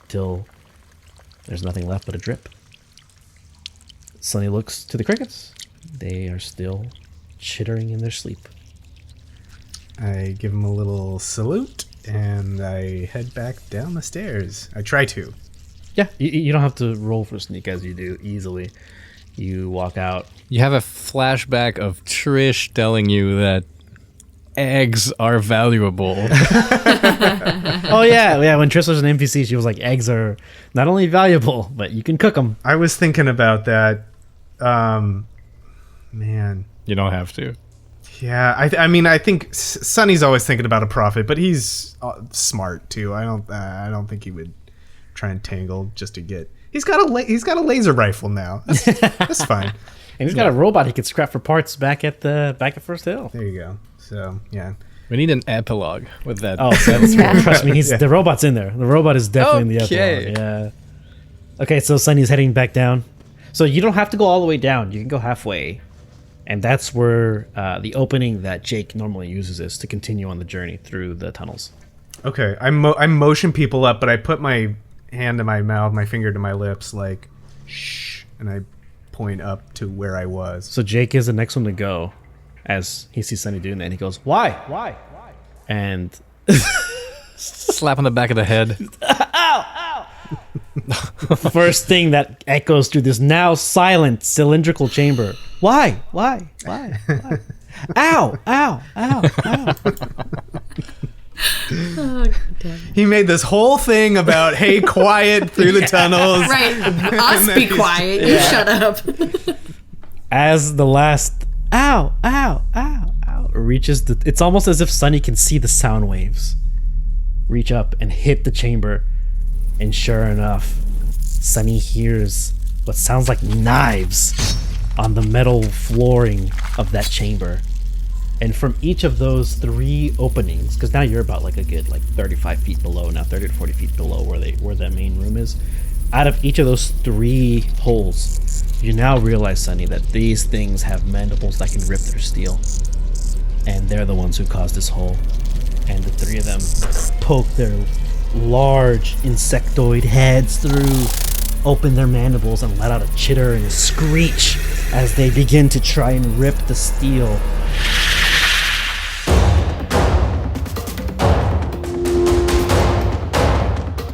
till there's nothing left but a drip. Sonny looks to the crickets. They are still chittering in their sleep. I give him a little salute and I head back down the stairs. I try to. Yeah, you don't have to roll for sneak as you do easily. You walk out. You have a flashback of Trish telling you that eggs are valuable. Oh yeah. When Trish was an NPC, she was like, eggs are not only valuable, but you can cook them. I was thinking about that. Man. You don't have to. Yeah, I mean, I think Sonny's always thinking about a profit, but he's smart too. I don't think he would try and tangle just to get. He's got a laser rifle now. That's fine. And he's got a robot he could scrap for parts back at First Hill. There you go. So yeah. We need an epilogue with that. Oh, that's trust me, the robot's in there. The robot is definitely in the Okay. epilogue. Yeah. Okay, so Sonny's heading back down. So you don't have to go all the way down. You can go halfway. And that's where the opening that Jake normally uses is to continue on the journey through the tunnels. Okay, I motion people up, but I put my hand to my mouth, my finger to my lips, like, shh, and I point up to where I was. So Jake is the next one to go, as he sees Sonny doing that, and he goes, "Why? Why? Why?" And Slap on the back of the head. first thing that echoes through this now silent cylindrical chamber. Why? Why? Why? Why? Ow! Ow! Ow! Ow! Oh, God damn. He made this whole thing about, hey, quiet through the tunnels. Right. Us be quiet. You shut up. As the last ow! Ow! Ow! Ow! Reaches the. It's almost as if Sonny can see the sound waves reach up and hit the chamber. And sure enough, Sonny hears what sounds like knives on the metal flooring of that chamber. And from each of those 3 openings, because now you're about like a good 35 feet below, now 30 to 40 feet below where that main room is. Out of each of those 3 holes, you now realize, Sonny, that these things have mandibles that can rip through steel. And they're the ones who caused this hole. And the 3 of them poke their large insectoid heads through, open their mandibles, and let out a chitter and a screech as they begin to try and rip the steel.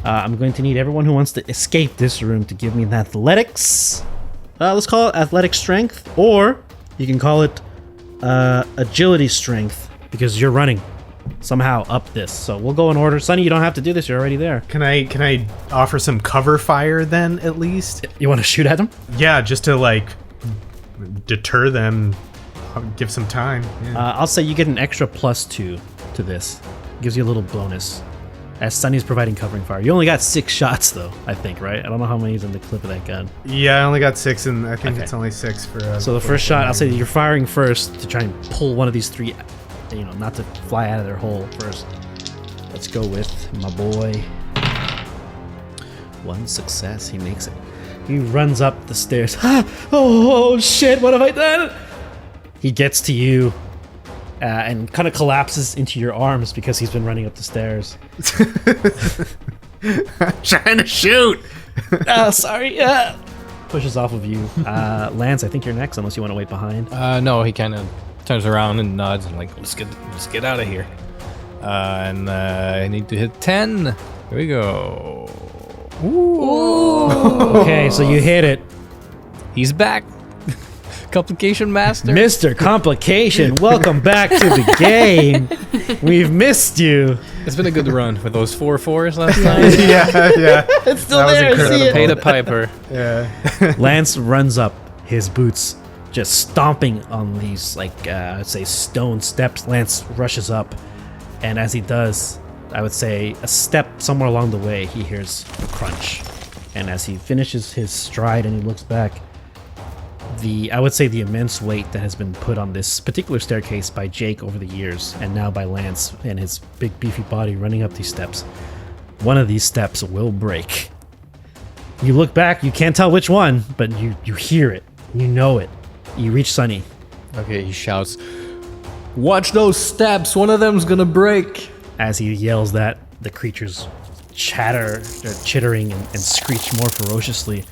I'm going to need everyone who wants to escape this room to give me an athletics. Let's call it athletic strength, or you can call it agility strength, because you're running somehow up this. So we'll go in order. Sonny, you don't have to do this. You're already there. Can I offer some cover fire then, at least? You want to shoot at them? Yeah, just to like deter them, give some time. Yeah. I'll say you get an extra +2 to this. Gives you a little bonus. As Sonny's providing covering fire. You only got 6 shots, though, I think, right? I don't know how many's in the clip of that gun. Yeah, I only got 6, and I think Okay. it's only 6 for... So the first shot, I'll say that you're firing first to try and pull one of these 3, not to fly out of their hole first. Let's go with my boy. 1 success, he makes it. He runs up the stairs. Oh shit, what have I done? He gets to you and kind of collapses into your arms because he's been running up the stairs. trying to shoot! Sorry. Pushes off of you. Lance, I think you're next, unless you want to wait behind. No, he kind of turns around and nods and like, let's get out of here. And I need to hit 10. Here we go. Okay, so you hit it. He's back. Complication master. Mr. Complication, welcome back to the game. We've missed you. It's been a good run for those 4-4s last time. yeah. It's still That was there. incredible. See it. Pay the piper. Yeah. Lance runs up, his boots just stomping on these, I'd say, stone steps. Lance rushes up, and as he does, I would say a step somewhere along the way, he hears a crunch. And as he finishes his stride and he looks back, I would say the immense weight that has been put on this particular staircase by Jake over the years, and now by Lance and his big beefy body running up these steps, one of these steps will break. You look back, you can't tell which one, but you hear it. You know it. You reach Sonny. Okay, he shouts, "Watch those steps, one of them's gonna break." As he yells that, the creatures chatter, they're chittering and screech more ferociously.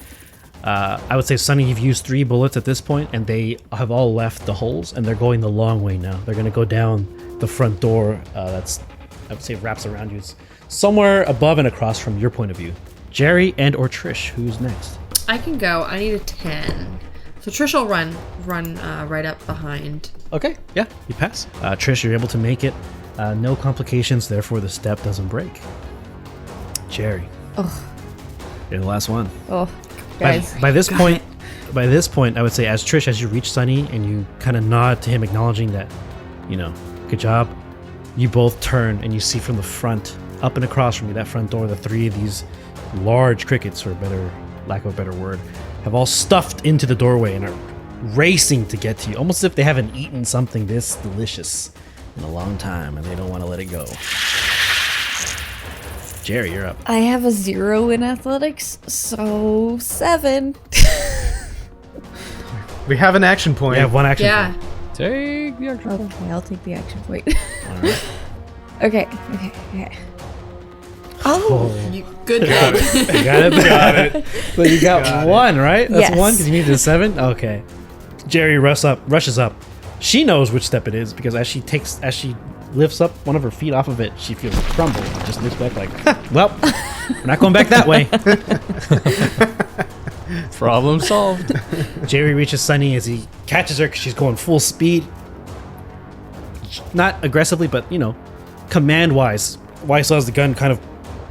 I would say, Sonny, you've used 3 bullets at this point, and they have all left the holes, and they're going the long way now. They're going to go down the front door that's, I would say, wraps around you. It's somewhere above and across from your point of view. Gerry and or Trish, who's next? I can go. I need a 10. So Trish will run right up behind. Okay, yeah, you pass. Trish, you're able to make it. No complications, therefore the step doesn't break. Gerry. Oh. You're the last one. Oh, guys. By this point, I would say, as Trish, as you reach Sonny and you kind of nod to him, acknowledging that, good job, you both turn and you see from the front, up and across from you, that front door, the 3 of these large crickets, for lack of a better word, have all stuffed into the doorway and are racing to get to you, almost as if they haven't eaten something this delicious in a long time and they don't want to let it go. Gerry, you're up. I have a 0 in athletics, so 7. We have an action point. You have 1 action Yeah. point. Take the action. Okay, I'll take the action point. All right. Okay. Oh, Good job. You got it. But you got 1, right? That's Yes. 1 because you needed a 7? Okay. Gerry rushes up. She knows which step it is because as she lifts up one of her feet off of it, she feels it crumble and just looks back like, well, we're not going back that way. Problem solved. Gerry reaches Sonny as he catches her because she's going full speed. Not aggressively, but, command-wise. Weiss has the gun kind of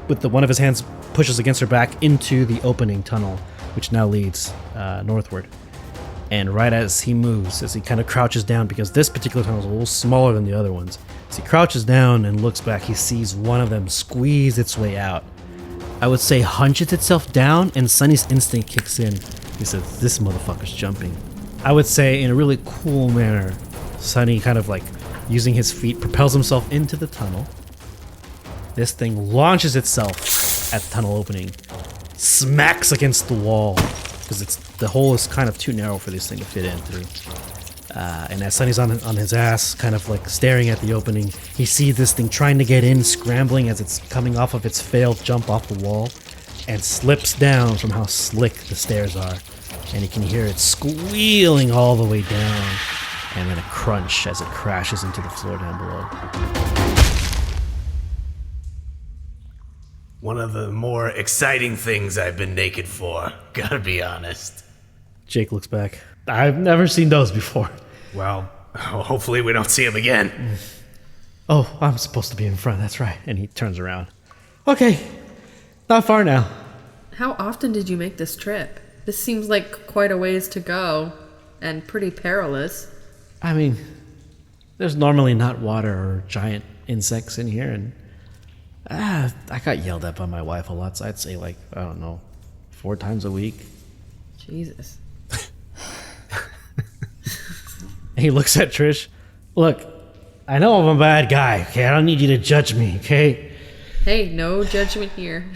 with one of his hands pushes against her back into the opening tunnel, which now leads northward. And right as he moves, as he kind of crouches down, because this particular tunnel is a little smaller than the other ones, as he crouches down and looks back, he sees one of them squeeze its way out. I would say hunches itself down, and Sonny's instinct kicks in. He says, this motherfucker's jumping. I would say in a really cool manner, Sonny kind of like using his feet propels himself into the tunnel. This thing launches itself at the tunnel opening, smacks against the wall, because the hole is kind of too narrow for this thing to fit in through. And as Sonny's on his ass, kind of like staring at the opening, he sees this thing trying to get in, scrambling as it's coming off of its failed jump off the wall, and slips down from how slick the stairs are. And he can hear it squealing all the way down, and then a crunch as it crashes into the floor down below. One of the more exciting things I've been naked for, gotta be honest. Jake looks back. I've never seen those before. Well, hopefully we don't see him again. Oh, I'm supposed to be in front. That's right. And he turns around. Okay, not far now. How often did you make this trip? This seems like quite a ways to go, and pretty perilous. I mean, there's normally not water or giant insects in here, and I got yelled at by my wife a lot, so I'd say, like, I don't know, 4 times a week. Jesus. He looks at Trish. Look, I know I'm a bad guy, okay? I don't need you to judge me, okay? Hey, no judgment here.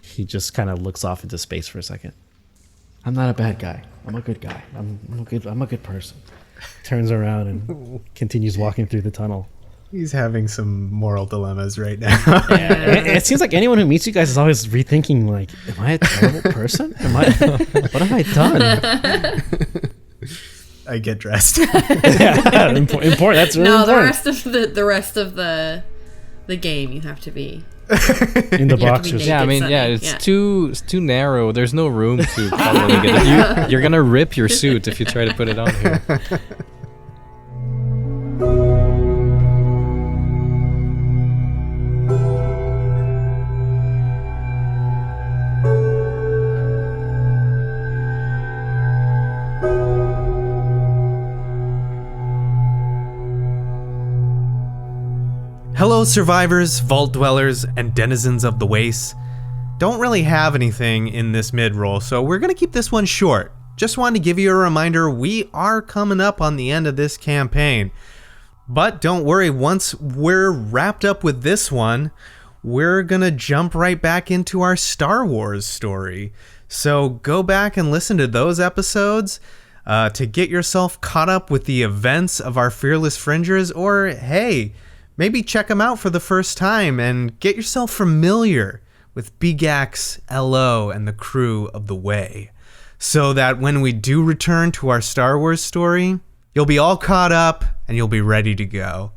He just kind of looks off into space for a second. I'm not a bad guy. I'm a good guy. I'm a good person. Turns around and continues walking through the tunnel. He's having some moral dilemmas right now. Yeah, it seems like anyone who meets you guys is always rethinking, like, am I a terrible person? What have I done? I get dressed. Yeah, important. That's really No, important. the rest of the game you have to be. In the You have to be boxers. naked. Yeah, I mean, Sunday, it's yeah. too narrow. There's no room to properly get it. You're gonna rip your suit if you try to put it on here. Hello, survivors, vault dwellers, and denizens of the wastes. Don't really have anything in this mid-roll, so we're gonna keep this one short. Just wanted to give you a reminder, we are coming up on the end of this campaign. But don't worry, once we're wrapped up with this one, we're gonna jump right back into our Star Wars story. So go back and listen to those episodes to get yourself caught up with the events of our Fearless Fringers, or hey, maybe check them out for the first time and get yourself familiar with Bigax, LO, and the crew of the Way, so that when we do return to our Star Wars story, you'll be all caught up and you'll be ready to go.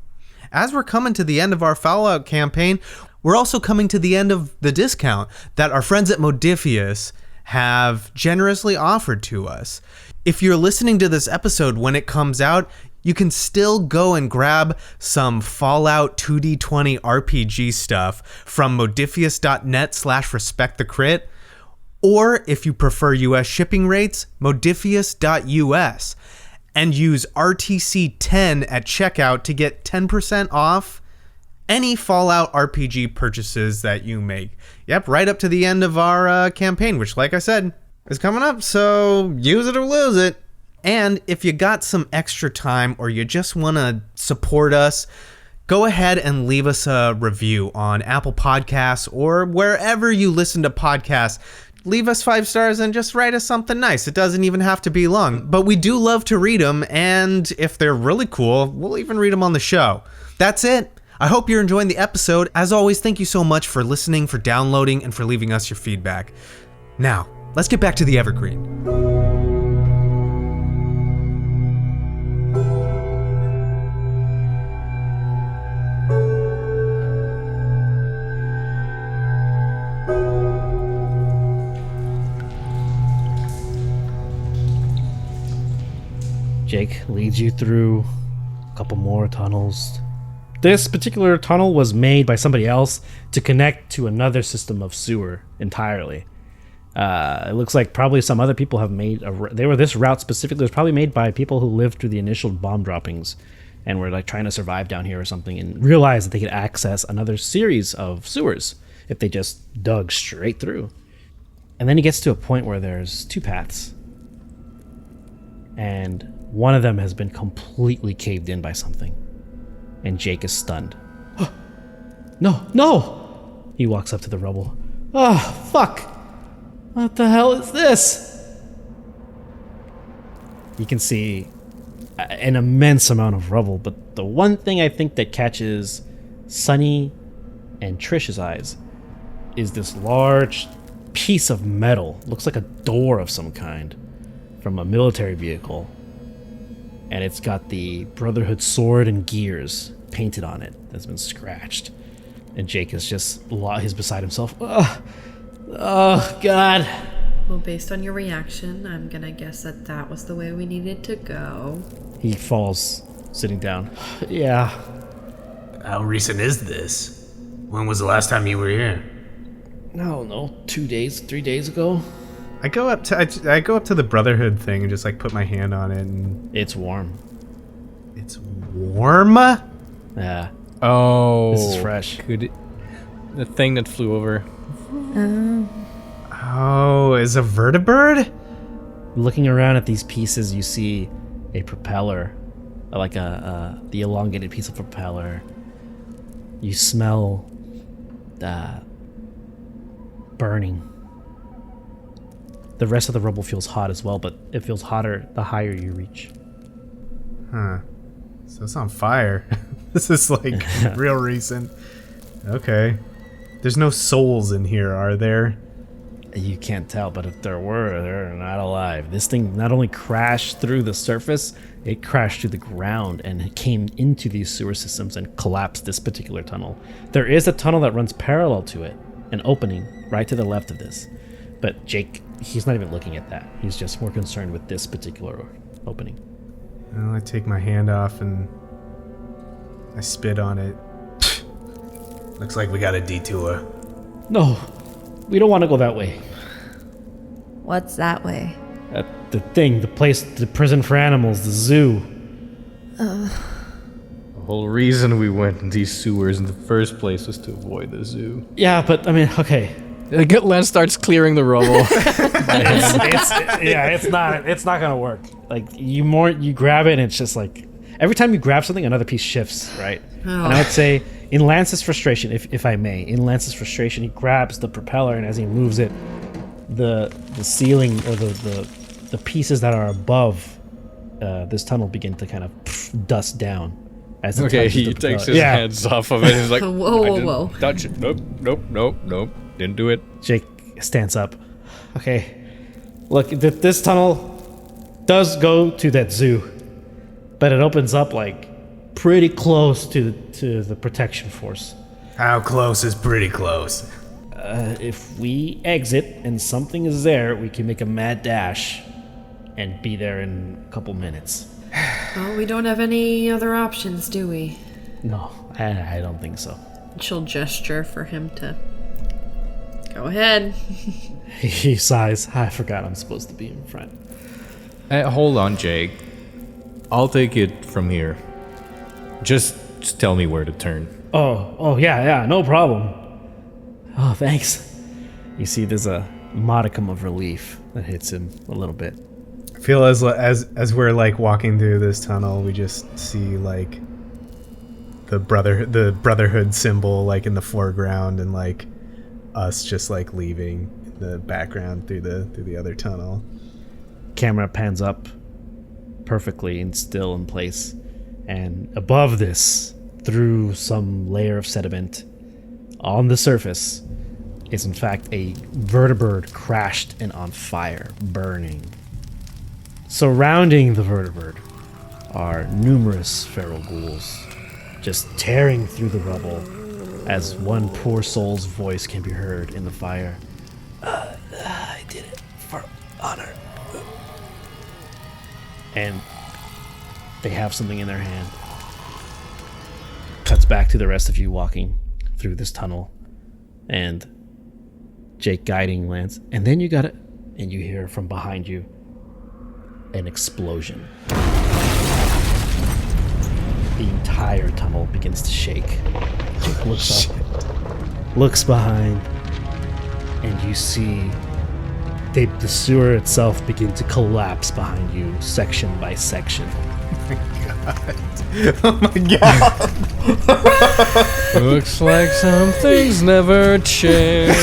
As we're coming to the end of our Fallout campaign, we're also coming to the end of the discount that our friends at Modiphius have generously offered to us. If you're listening to this episode when it comes out, you can still go and grab some Fallout 2D20 RPG stuff from modiphius.net/respectthecrit, or if you prefer US shipping rates, modiphius.us, and use RTC10 at checkout to get 10% off any Fallout RPG purchases that you make. Yep, right up to the end of our campaign, which, like I said, is coming up, so use it or lose it. And if you got some extra time or you just want to support us, go ahead and leave us a review on Apple Podcasts or wherever you listen to podcasts. Leave us 5 stars and just write us something nice. It doesn't even have to be long, but we do love to read them, and if they're really cool, we'll even read them on the show. That's it. I hope you're enjoying the episode. As always, thank you so much for listening, for downloading, and for leaving us your feedback. Now, let's get back to the Evergreen. Jake leads you through a couple more tunnels. This particular tunnel was made by somebody else to connect to another system of sewer entirely. It looks like probably some other people have made this route specifically was probably made by people who lived through the initial bomb droppings and were like trying to survive down here or something, and realized that they could access another series of sewers if they just dug straight through. And then he gets to a point where there's 2 paths, and one of them has been completely caved in by something, and Jake is stunned. No! He walks up to the rubble. Oh, fuck! What the hell is this? You can see an immense amount of rubble, but the one thing I think that catches Sunny and Trish's eyes is this large piece of metal. Looks like a door of some kind from a military vehicle. And it's got the Brotherhood sword and gears painted on it that's been scratched. And Jake is just he's beside himself. Oh God. Well, based on your reaction, I'm gonna guess that was the way we needed to go. He falls, sitting down. Yeah. How recent is this? When was the last time you were here? No, 3 days ago. I go up to the Brotherhood thing and just like put my hand on it, and It's warm. it's warm. Yeah. Oh, This is fresh. The thing that flew over. Oh, is a vertibird? Looking around at these pieces, you see a propeller, like the elongated piece of propeller. You smell burning. The rest of the rubble feels hot as well, but it feels hotter the higher you reach. Huh. So it's on fire. This is like real recent. Okay. There's no souls in here, are there? You can't tell, but if there were, they're not alive. This thing not only crashed through the surface, it crashed through the ground and it came into these sewer systems and collapsed this particular tunnel. There is a tunnel that runs parallel to it, an opening right to the left of this. But Jake, he's not even looking at that. He's just more concerned with this particular opening. Well, I take my hand off and I spit on it. Looks like we got a detour. No, we don't want to go that way. What's that way? The place, the prison for animals, the zoo. The whole reason we went in these sewers in the first place was to avoid the zoo. Yeah, but I mean, okay. Len starts clearing the rubble. It's not gonna work. Like you grab it and it's just like every time you grab something, another piece shifts, right? And I would say in Lance's frustration, if I may, he grabs the propeller and as he moves it, the ceiling or the pieces that are above this tunnel begin to kind of dust down. As it touches He the takes propeller. his hands off of it. He's like, Whoa. touch it. Nope. Didn't do it. Jake stands up. Okay, look, this tunnel does go to that zoo, but it opens up like pretty close to the protection force. How close is pretty close? If we exit and something is there, we can make a mad dash and be there in a couple minutes. Well, we don't have any other options, do we? No, I don't think so. She'll gesture for him to go ahead. He sighs. I forgot I'm supposed to be in front. Hold on, Jake. I'll take it from here. Just tell me where to turn. Oh, yeah, no problem. Oh, thanks. You see, there's a modicum of relief that hits him a little bit. I feel as we're like walking through this tunnel, we just see like the Brotherhood symbol like in the foreground and like us just like leaving in the background through the other tunnel. Camera pans up perfectly and still in place, and above this, through some layer of sediment on the surface, is in fact a vertibird crashed and on fire, burning. Surrounding the vertibird are numerous feral ghouls, just tearing through the rubble, as one poor soul's voice can be heard in the fire. I did it for honor. And they have something in their hand. Cuts back to the rest of you walking through this tunnel, and Jake guiding Lance. And then you got it, and you hear from behind you an explosion. The entire tunnel begins to shake. Jake looks up, looks behind, and you see the sewer itself begin to collapse behind you, section by section. Oh my god! Looks like some things never change.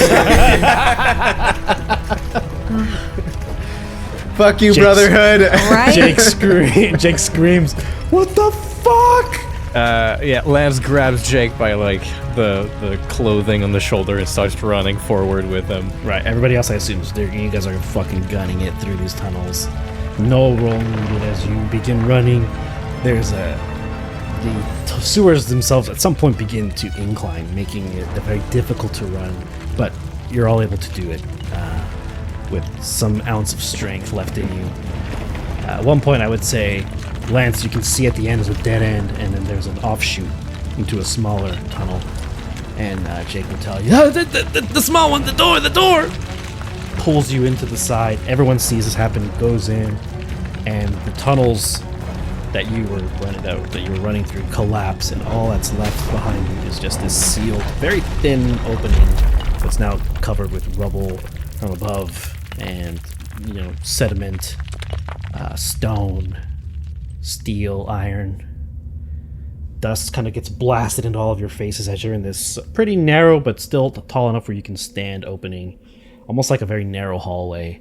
Fuck you, Jake's- Brotherhood! Right? Jake screams, "What the fuck?" Yeah, Lance grabs Jake by like the clothing on the shoulder and starts running forward with him. Right, everybody else I assume you guys are fucking gunning it through these tunnels. No roll needed as you begin running. There's a The sewers themselves at some point begin to incline, making it very difficult to run, but you're all able to do it with some ounce of strength left in you. At one point, I would say, Lance, you can see at the end is a dead end, and then there's an offshoot into a smaller tunnel. And Jake will tell you, the small one, the door! Pulls you into the side. Everyone sees this happen, goes in, and the tunnels that you were running through collapse, and all that's left behind you is just this sealed, very thin opening that's now covered with rubble from above, and sediment, stone, steel, iron. Dust kind of gets blasted into all of your faces as you're in this pretty narrow but still tall enough where you can stand opening, almost like a very narrow hallway.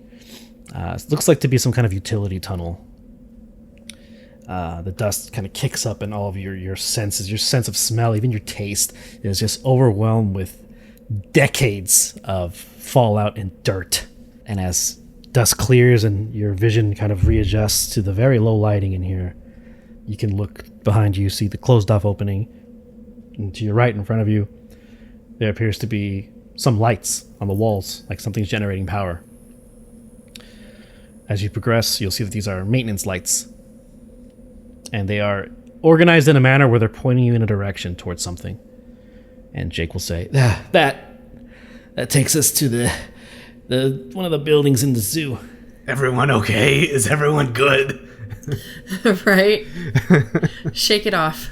It looks like to be some kind of utility tunnel. The dust kind of kicks up, and all of your senses, your sense of smell, even your taste, is just overwhelmed with decades of fallout and dirt. And as dust clears and your vision kind of readjusts to the very low lighting in here, you can look behind you, see the closed off opening, and to your right in front of you, there appears to be some lights on the walls, like something's generating power. As you progress, you'll see that these are maintenance lights, and they are organized in a manner where they're pointing you in a direction towards something. And Jake will say, that takes us to the one of the buildings in the zoo. Everyone okay? Is everyone good? Right? Shake it off.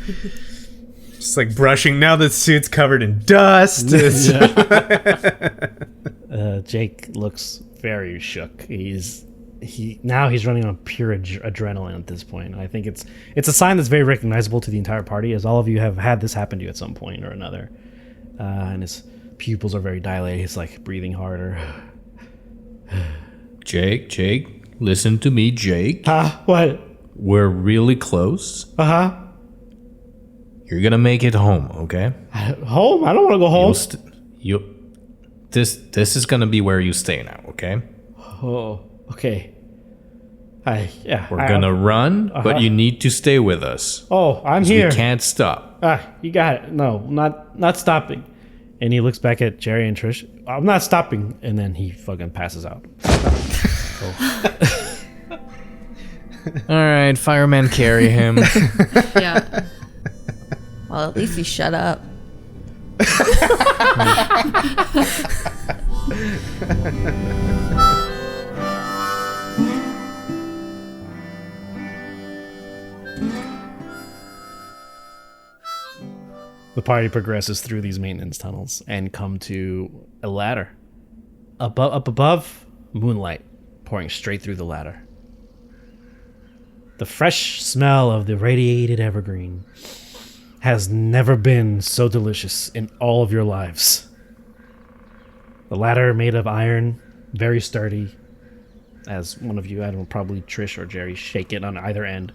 Just like brushing. Now the suit's covered in dust. Jake looks very shook. He's running on pure adrenaline at this point. And I think it's a sign that's very recognizable to the entire party, as all of you have had this happen to you at some point or another. And his pupils are very dilated. He's like breathing harder. Jake, listen to me, Jake. What? We're really close. Uh-huh. You're gonna make it home, okay? Home? I don't want to go home. This is gonna be where you stay now, okay? Oh, okay. We're gonna run, but you need to stay with us. Oh, I'm here. We can't stop. You got it. No, not stopping. And he looks back at Gerry and Trish. I'm not stopping. And then he fucking passes out. All right, fireman, carry him. Yeah. Well, at least he shut up. The party progresses through these maintenance tunnels and come to a ladder. Up above, moonlight pouring straight through the ladder. The fresh smell of the radiated evergreen has never been so delicious in all of your lives. The ladder made of iron, very sturdy. As one of you, I don't know, probably Trish or Gerry, shake it on either end.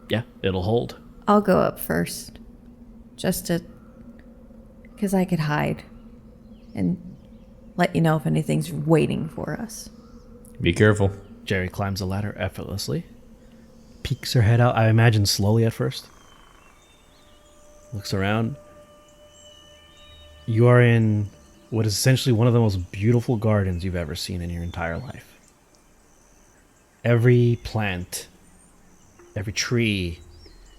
Yeah, it'll hold. I'll go up first. Because I could hide and let you know if anything's waiting for us. Be careful. Gerry climbs the ladder effortlessly. Peeks her head out, I imagine slowly at first. Looks around. You are in what is essentially one of the most beautiful gardens you've ever seen in your entire life. Every plant, every tree,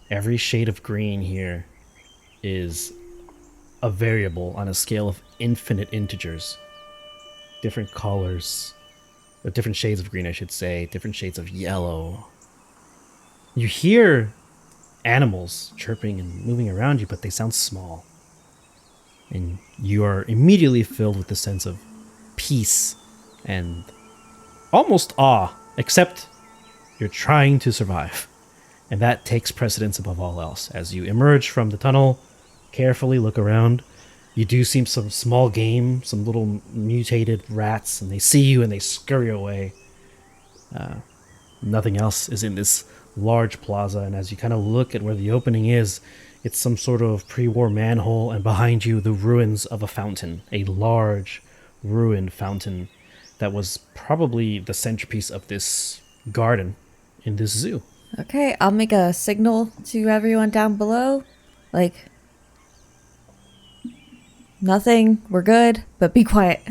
every shade of green here is a variable on a scale of infinite integers. Different colors, or different shades of green, I should say, different shades of yellow. You hear animals chirping and moving around you, but they sound small. And you are immediately filled with the sense of peace and almost awe, except you're trying to survive. And that takes precedence above all else. As you emerge from the tunnel, carefully look around, you do see some small game, some little mutated rats, and they see you and they scurry away. Nothing else is in this large plaza, and as you kind of look at where the opening is, it's some sort of pre-war manhole, and behind you the ruins of a fountain, a large ruined fountain that was probably the centerpiece of this garden in this zoo. Okay, I'll make a signal to everyone down below. Like, nothing, we're good, but be quiet.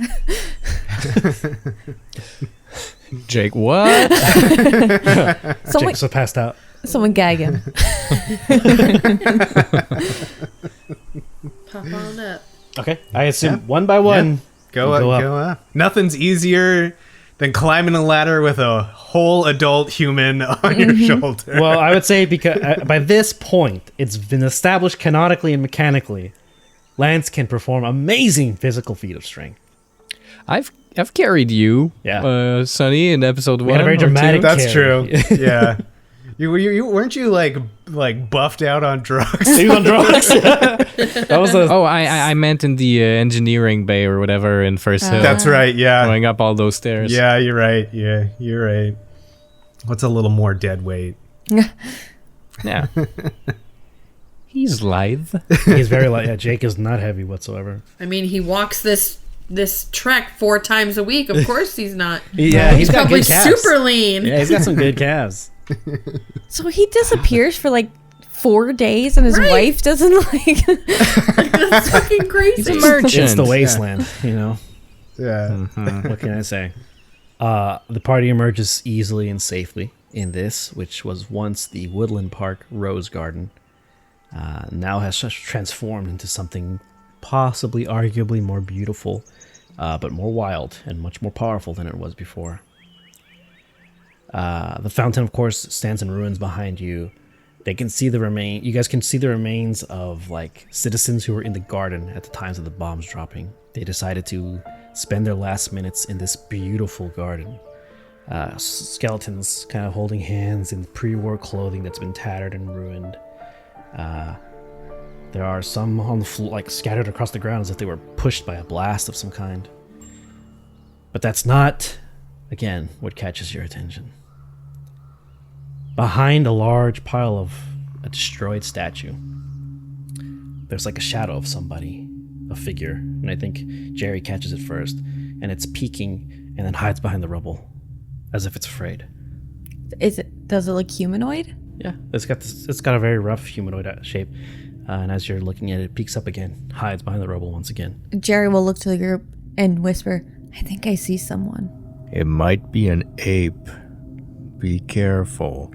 Jake, what? Someone, Jake's so passed out. someone gag him. Pop on up. Okay, I assume one by one. Go you up, go up. Nothing's easier than climbing a ladder with a whole adult human on your shoulder. Well, I would say because by this point, it's been established canonically and mechanically, Lance can perform amazing physical feat of strength. I've carried you, Yeah. Sonny, in episode 1. had a very or dramatic- 2. That's carry. true. Yeah. You weren't you like buffed out on drugs? He was on drugs. That was a Oh, I meant in the engineering bay or whatever in First Hill. That's right. Yeah. Going up all those stairs. Yeah, you're right. Yeah, you're right. What's a little more dead weight? Yeah. He's lithe. He's very light. Yeah, Jake is not heavy whatsoever. I mean, he walks this trek 4 times a week. Of course he's not. Yeah, He's probably super lean. Yeah, he's got some good calves. So he disappears for like 4 days and his Right. wife doesn't like. That's fucking crazy. He's a merchant. It's the wasteland, you know. Yeah. What can I say? The party emerges easily and safely in this, which was once the Woodland Park Rose Garden. Now has transformed into something possibly, arguably more beautiful, but more wild and much more powerful than it was before. The fountain, of course, stands in ruins behind you. You guys can see the remains of like citizens who were in the garden at the times of the bombs dropping. They decided to spend their last minutes in this beautiful garden. Skeletons kind of holding hands in pre-war clothing that's been tattered and ruined. There are some on the floor, like scattered across the ground as if they were pushed by a blast of some kind. But that's not, again, what catches your attention. Behind a large pile of a destroyed statue, there's like a shadow of somebody, a figure, and I think Gerry catches it first, and it's peeking and then hides behind the rubble, as if it's afraid. Does it look humanoid? Yeah, it's got a very rough humanoid shape, and as you're looking at it, it peeks up again, hides behind the rubble once again. Gerry will look to the group and whisper, "I think I see someone." It might be an ape. Be careful.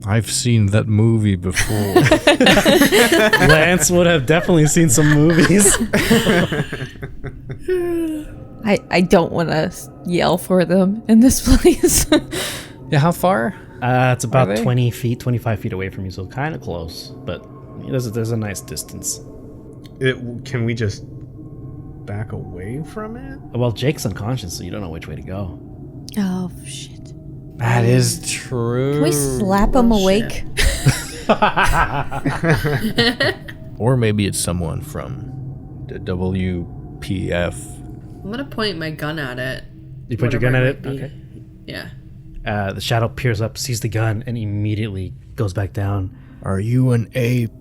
I've seen that movie before. Lance would have definitely seen some movies. I don't want to yell for them in this place. Yeah, how far? It's about Are they? 20 feet, 25 feet away from you, so kind of close, but there's a nice distance. Can we just back away from it? Well, Jake's unconscious, so you don't know which way to go. Oh shit! That is true. Can we slap him awake? Or maybe it's someone from the WPF. I'm gonna point my gun at it. You point your gun at Whatever it? might be. Okay. Yeah. The shadow peers up, sees the gun, and immediately goes back down. Are you an ape?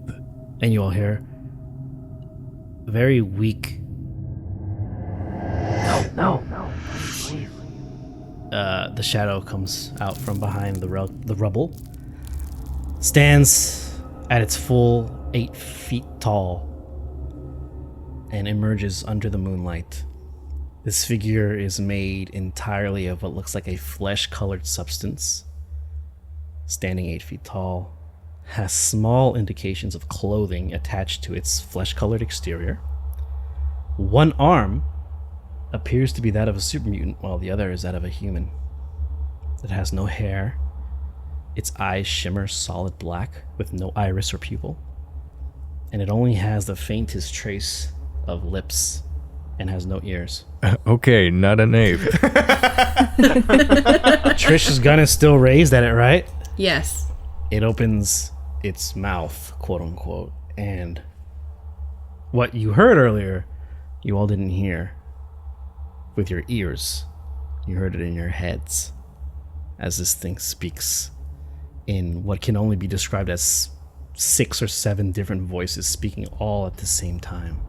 And you all hear very weak. No. The shadow comes out from behind the rubble, stands at its full 8 feet tall, and emerges under the moonlight. This figure is made entirely of what looks like a flesh-colored substance. Standing 8 feet tall, has small indications of clothing attached to its flesh-colored exterior. One arm appears to be that of a super mutant, while the other is that of a human. It has no hair. Its eyes shimmer solid black with no iris or pupil. And it only has the faintest trace of lips and has no ears. Okay, not an ape. Trish's gun is still raised at it, right? Yes. It opens its mouth, quote unquote, and what you heard earlier, you all didn't hear with your ears. You heard it in your heads as this thing speaks in what can only be described as 6 or 7 different voices speaking all at the same time.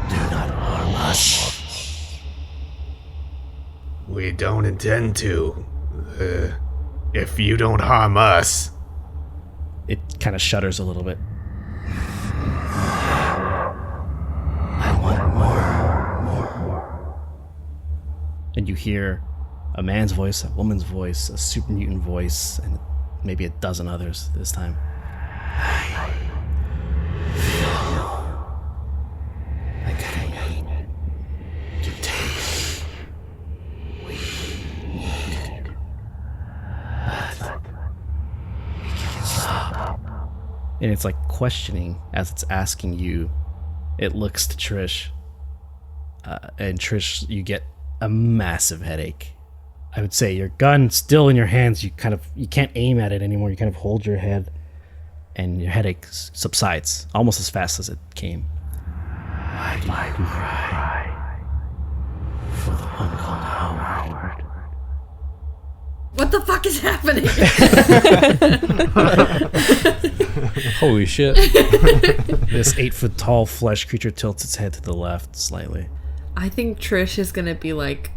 Do not harm us. We don't intend to. If you don't harm us. It kind of shudders a little bit. I want more. And you hear a man's voice, a woman's voice, a super mutant voice, and maybe a dozen others this time. Like I need to taste. We need. But we can't stop. And it's like questioning as it's asking you. It looks to Trish. And Trish, you get a massive headache. I would say your gun still in your hands. You can't aim at it anymore. You kind of hold your head, and your headache subsides almost as fast as it came. Why do you cry for the one called Howard? What the fuck is happening? Holy shit. This 8-foot tall flesh creature tilts its head to the left slightly. I think Trish is gonna be like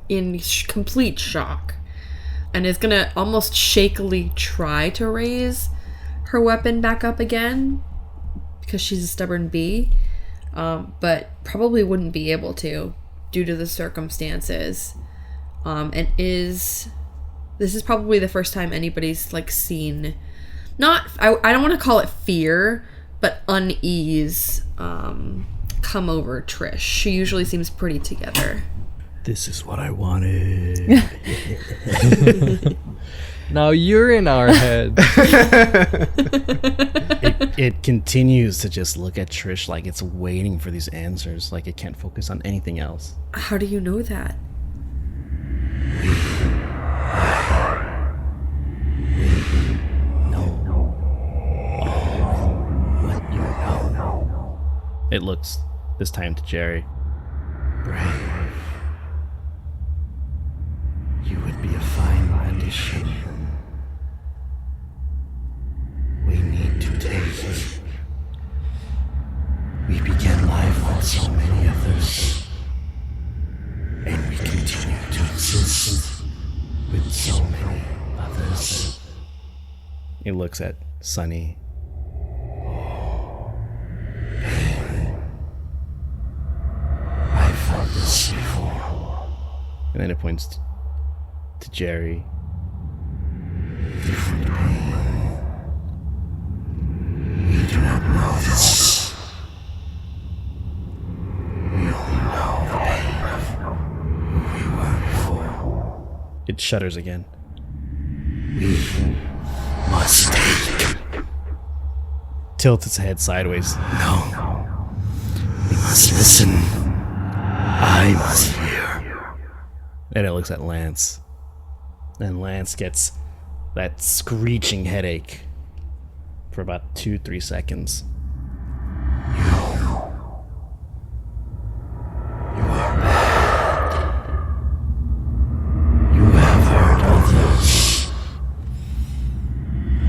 in complete shock and is gonna almost shakily try to raise her weapon back up again because she's a stubborn bee, but probably wouldn't be able to due to the circumstances. And this is probably the first time anybody's like seen, I don't want to call it fear, but unease come over Trish. She usually seems pretty together. This is what I wanted. Now you're in our head. It continues to just look at Trish like it's waiting for these answers, like it can't focus on anything else. How do you know that? It looks this time to Gerry. Brave. You would be a fine addition. We need to take it. We began life with so many others, and we continue to exist with so many others. He looks at Sunny. I felt this before. And then it points to Gerry. Different pain. We do not know this. We only know the pain of who we were before. It shudders again. We must take. Tilts its head sideways. No. We must listen. I must hear. And it looks at Lance. And Lance gets that screeching headache for about 2-3 seconds. You are bad. You have hurt others.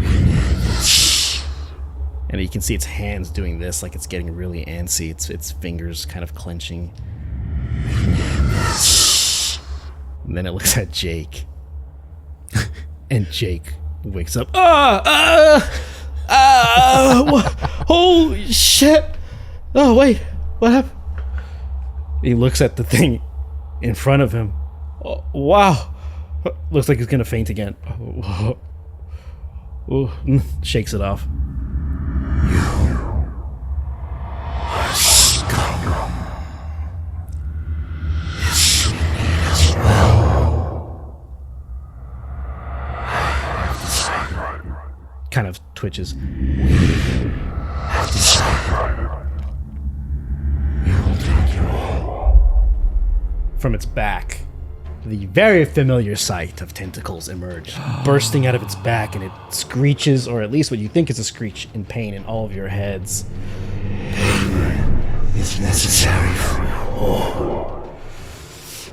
We need this. And you can see its hands doing this, like it's getting really antsy. Its fingers kind of clenching. We need this. And then it looks at Jake. And Jake wakes up. Holy shit. Oh, wait. What happened? He looks at the thing in front of him. Oh, wow. Looks like he's going to faint again. Shakes it off. Are scum. Yes, we need as well. Kind of twitches. Have decided. We will take you all. From its back, the very familiar sight of tentacles emerge, bursting out of its back, and it screeches, or at least what you think is a screech, in pain in all of your heads. It's necessary for all.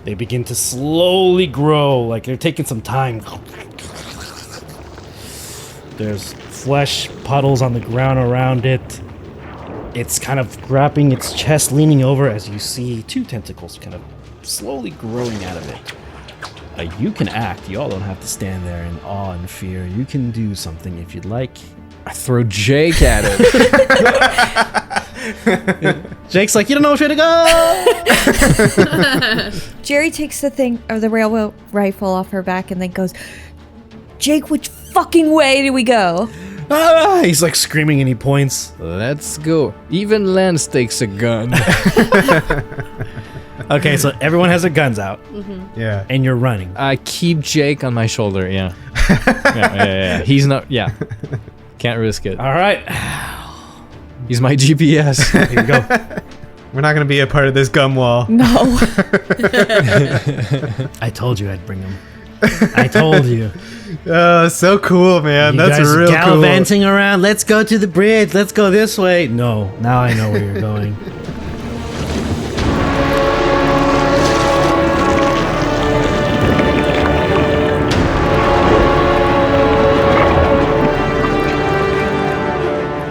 They begin to slowly grow, like they're taking some time. There's flesh puddles on the ground around it. It's kind of grabbing its chest, leaning over as you see 2 tentacles kind of slowly growing out of it. You can act. You all don't have to stand there in awe and fear. You can do something if you'd like. I throw Jake at it. Jake's like, you don't know which way to go. Jerry takes the thing or the railroad rifle off her back and then goes, Jake, which fucking way do we go? Ah! He's like screaming and he points. Let's go. Even Lance takes a gun. Okay, so everyone has their guns out. Yeah. And you're running. I keep Jake on my shoulder, yeah. Yeah. He's not, yeah. Can't risk it. All right. He's my GPS. Here you go. We're not going to be a part of this gum wall. No. I told you I'd bring him. I told you. So cool, man. You That's guys real gallivanting around. Let's go to the bridge. Let's go this way. No, now I know where you're going.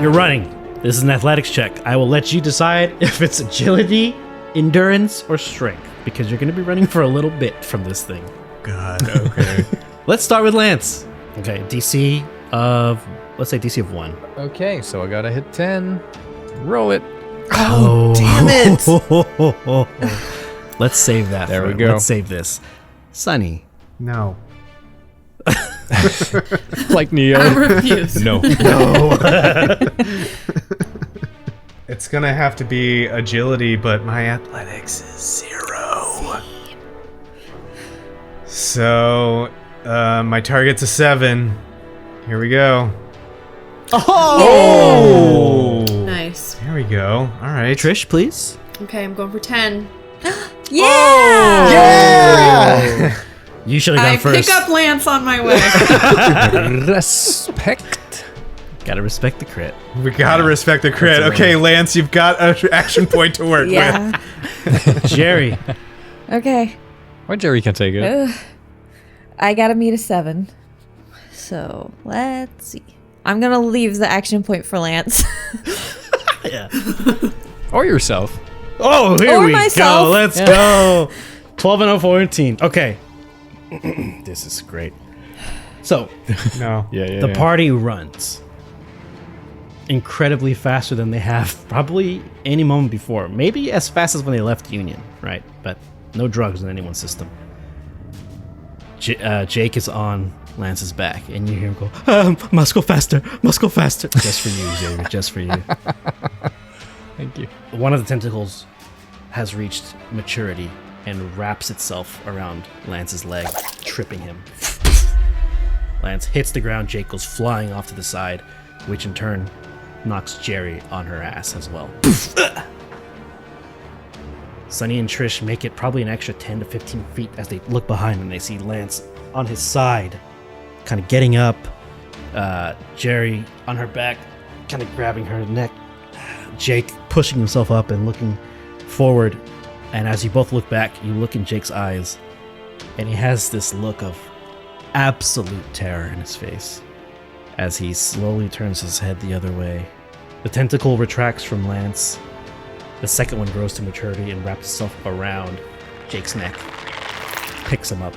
You're running. This is an athletics check. I will let you decide if it's agility, endurance, or strength, because you're going to be running for a little bit from this thing. God, okay. Let's start with Lance. Okay, DC of, let's say DC of 1. Okay, so I gotta hit 10. Roll it. Oh, damn it! Let's save that. There for we him. go. Let's save this. Sunny. No. Like Neo. I refuse. No. It's going to have to be agility, but my athletics is 0. So, my target's a 7. Here we go. Oh! Nice. There we go. All right. Trish, please. Okay, I'm going for 10. Yeah. You should have gone I first. pick up Lance on my way. Respect. Gotta respect the crit. We got to respect the crit. Okay, Lance, you've got an action point to work with. Yeah. Jerry. Okay. Why Jerry can't take it? I gotta meet a 7. So let's see. I'm gonna leave the action point for Lance. Yeah. Or yourself. Oh, here Or we myself. go. Let's go. 12 and 14. Okay. This is great. So, No. Yeah. the party runs incredibly faster than they have probably any moment before. Maybe as fast as when they left Union, right? But no drugs in anyone's system. Jake is on Lance's back, and you hear him go, must go faster. Just for you, Xavier, just for you. Thank you. One of the tentacles has reached maturity and wraps itself around Lance's leg, tripping him. Lance hits the ground, Jake goes flying off to the side, which in turn knocks Gerry on her ass as well. Sunny and Trish make it probably an extra 10 to 15 feet as they look behind and they see Lance on his side, kind of getting up, Gerry on her back, kind of grabbing her neck, Jake pushing himself up and looking forward. And as you both look back, you look in Jake's eyes, and he has this look of absolute terror in his face as he slowly turns his head the other way. The tentacle retracts from Lance. The second one grows to maturity and wraps itself around Jake's neck, picks him up.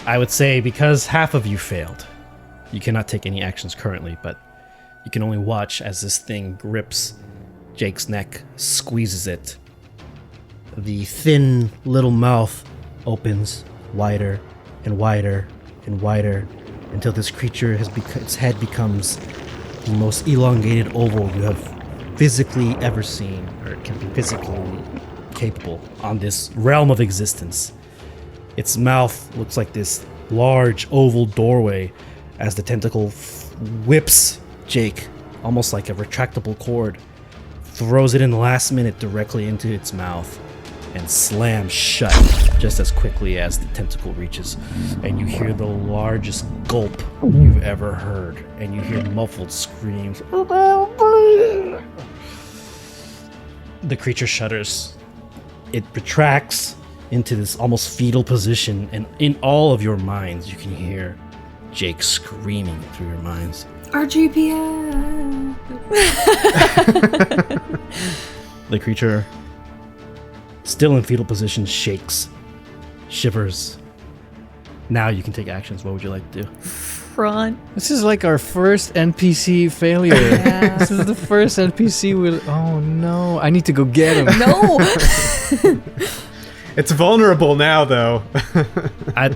I would say because half of you failed, you cannot take any actions currently, but you can only watch as this thing grips Jake's neck, squeezes it. The thin little mouth opens wider and wider and wider until this creature its head becomes the most elongated oval you have physically ever seen, or can be physically capable on this realm of existence. Its mouth looks like this large oval doorway as the tentacle whips Jake, almost like a retractable cord, throws it in the last minute directly into its mouth, and slams shut just as quickly as the tentacle reaches. And you hear the largest gulp you've ever heard, and you hear muffled screams. The creature shudders. It retracts into this almost fetal position, and in all of your minds, you can hear Jake screaming through your minds. RGPS. The creature still in fetal position, shakes, shivers. Now you can take actions. What would you like to do? Front. This is like our first NPC failure. This is the first NPC with. Oh no! I need to go get him. No. It's vulnerable now, though.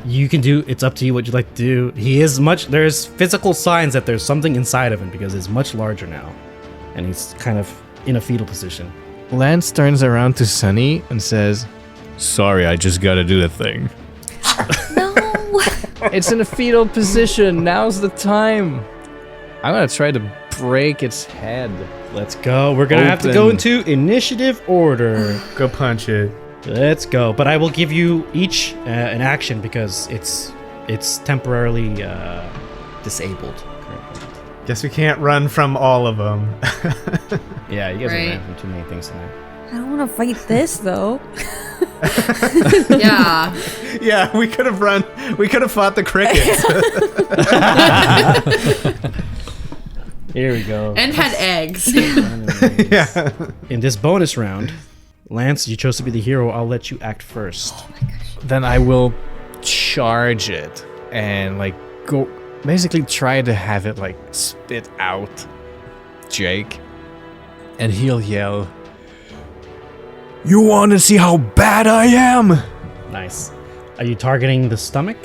You can do. It's up to you what you'd like to do. He is much. There's physical signs that there's something inside of him because he's much larger now, and he's kind of in a fetal position. Lance turns around to Sunny and says, "Sorry, I just gotta do the thing." No. It's in a fetal position. Now's the time. I'm gonna try to break its head. Let's go. We're gonna have to go into initiative order. Go punch it. Let's go. But I will give you each an action because it's temporarily disabled currently. Guess we can't run from all of them. Yeah, you guys Right. have ran from too many things tonight. I don't want to fight this though. Yeah. Yeah, we could have run. We could have fought the crickets. Here we go. And had eggs. Yeah. In this bonus round, Lance, you chose to be the hero. I'll let you act first. Then I will charge it and like go basically try to have it like spit out Jake, and he'll yell, "You want to see how bad I am?" Nice. Are you targeting the stomach?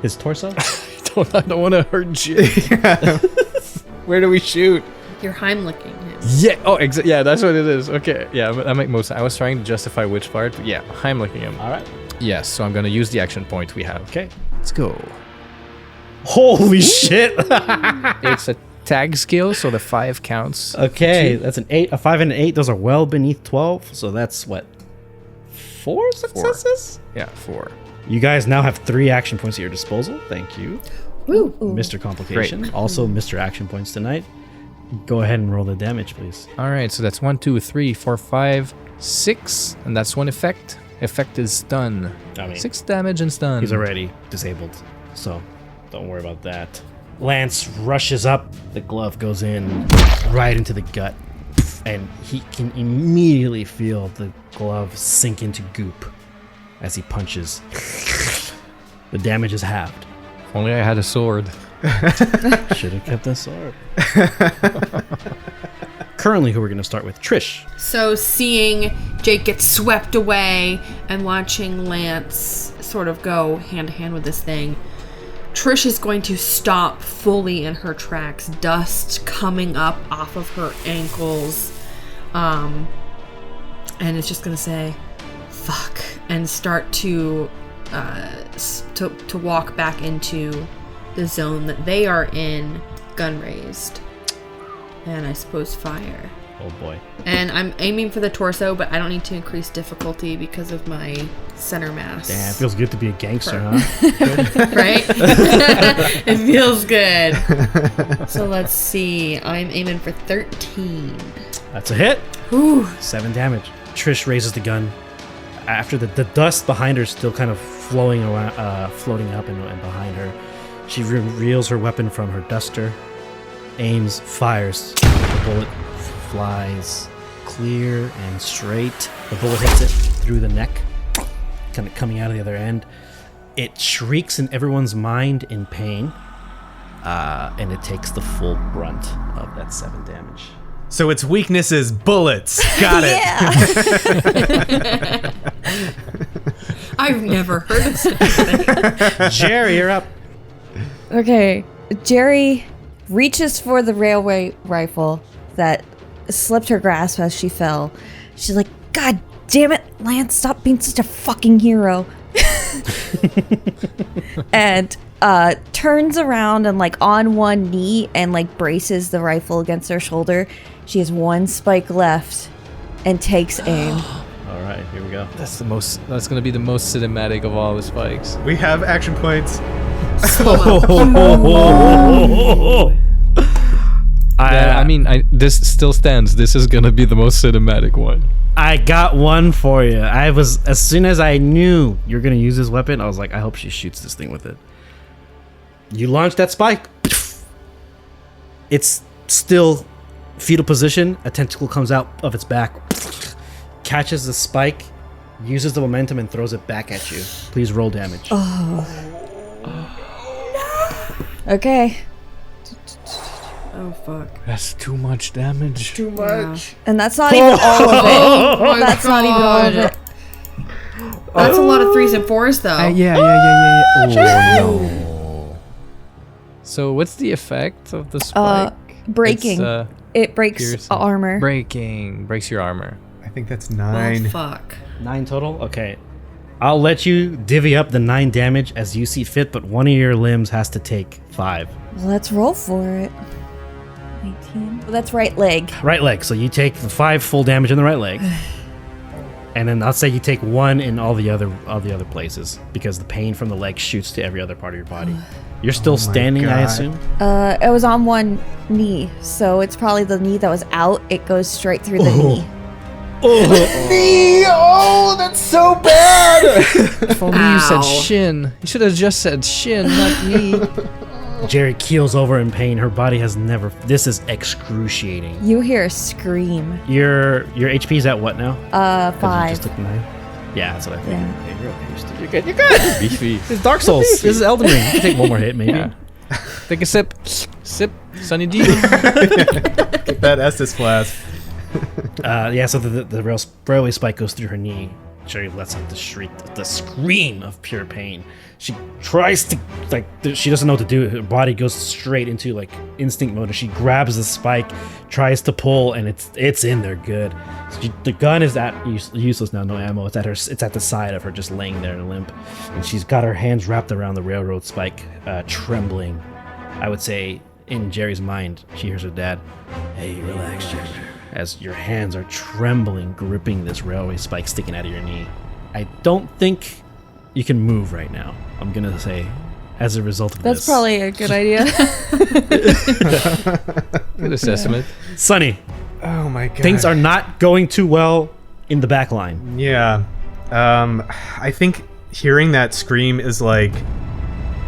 His torso? I don't want to hurt Jake. Where do we shoot? You're Heimlicking him. Yeah. Oh, yeah. That's what it is. Okay. Yeah, that makes most sense. I was trying to justify which part, but yeah, Heimlicking him. All right. Yes. So I'm gonna use the action point we have. Okay. Let's go. Holy shit. It's a tag skill, so the 5 counts. Okay, that's an 8, a 5 and an 8. Those are well beneath 12. So that's what? 4 successes? Yeah, 4. You guys now have 3 action points at your disposal. Thank you, Ooh. Mr. Complication. Great. Also, Mr. Action Points tonight. Go ahead and roll the damage, please. All right. So that's 1, 2, 3, 4, 5, 6, and that's one effect. Effect is stun. I mean, 6 damage and stun. he's already disabled, so don't worry about that. Lance rushes up. The glove goes in right into the gut, and he can immediately feel the glove sink into goop as he punches. The damage is halved. If only I had a sword. Should have kept the sword. Currently, who we're going to start with? Trish. So seeing Jake get swept away and watching Lance sort of go hand to hand with this thing, Trish is going to stop fully in her tracks, dust coming up off of her ankles, and it's just going to say, "Fuck," and start to walk back into the zone that they are in, gun raised, and I suppose fire. Oh boy. And I'm aiming for the torso, but I don't need to increase difficulty because of my center mass. Damn, it feels good to be a gangster, huh? Right? It feels good. So let's see. I'm aiming for 13. That's a hit. Ooh. 7 damage. Trish raises the gun. After the dust behind her is still kind of flowing around, floating up and behind her, she reveals her weapon from her duster, aims, fires. The bullet flies clear and straight. The bullet hits it through the neck, kind of coming out of the other end. It shrieks in everyone's mind in pain, and it takes the full brunt of that 7 damage. So its weakness is bullets. Got it. Yeah. I've never heard of such a thing. Gerry, you're up. Okay. Gerry reaches for the railway rifle that slipped her grasp as she fell. She's like, "God damn it, Lance, stop being such a fucking hero." And turns around and like on one knee and like braces the rifle against her shoulder. She has 1 spike left and takes aim. All right, here we go. That's gonna be the most cinematic of all the spikes. We have action points. I mean, this still stands. This is gonna be the most cinematic one. I got one for you. As soon as I knew you were gonna use this weapon, I was like, I hope she shoots this thing with it. You launch that spike. It's still fetal position. A tentacle comes out of its back, catches the spike, uses the momentum and throws it back at you. Please roll damage. Okay. Oh fuck. That's too much damage. Too much. And that's not even all of it. Oh my That's not even all of it. That's a lot of 3s and 4s though. Yeah. Oh no. So what's the effect of the spike? Breaking. It's, It breaks piercing. armor. Breaks your armor. I think that's Oh 9. fuck. 9 total? Okay. I'll let you divvy up the 9 damage as you see fit, but one of your limbs has to take 5. Let's roll for it. 18. Well, that's right leg. Right leg. So you take the 5 full damage in the right leg. And then I'll say you take 1 in all the other places because the pain from the leg shoots to every other part of your body. You're still standing, I God. assume? I was on one knee, so it's probably the knee that was out. It goes straight through the knee. Knee! Oh, that's so bad! If only you said Ow. shin. You should have just said shin, not knee. Jerry keels over in pain. Her body has never... This is excruciating. You hear a scream. Your HP's at what now? 'Cause you 5. just took 9? Yeah, that's what I think. Yeah. Okay, you're okay. You're good. You're good. Beefy. This is Dark Souls. This is Elden Ring. You can take one more hit, maybe. Yeah. Take a sip. Sip. Sunny D. Get that Estus flask. Yeah, so the railway spike goes through her knee. Jerry lets out the shriek, the scream of pure pain. She tries to, she doesn't know what to do. Her body goes straight into, instinct mode. And she grabs the spike, tries to pull, and it's in there good. The gun is useless now, no ammo. It's at the side of her, just laying there in a limp. And she's got her hands wrapped around the railroad spike, trembling. I would say, in Jerry's mind, she hears her dad, "Hey, relax, Jerry." As your hands are trembling, gripping this railway spike sticking out of your knee. I don't think you can move right now. I'm gonna say, as a result of That's this. probably a good idea. Good assessment. Sonny, Oh my god. things are not going too well in the back line. Yeah. I think hearing that scream is I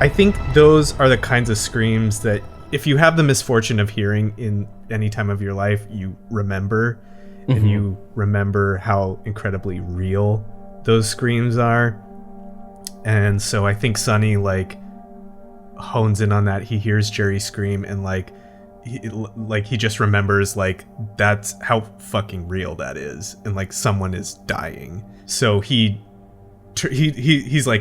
think those are the kinds of screams that if you have the misfortune of hearing in any time of your life, you remember. And you remember how incredibly real those screams are. And so I think Sonny hones in on that. He hears Jerry scream and he just remembers that's how fucking real that is, and someone is dying. So he's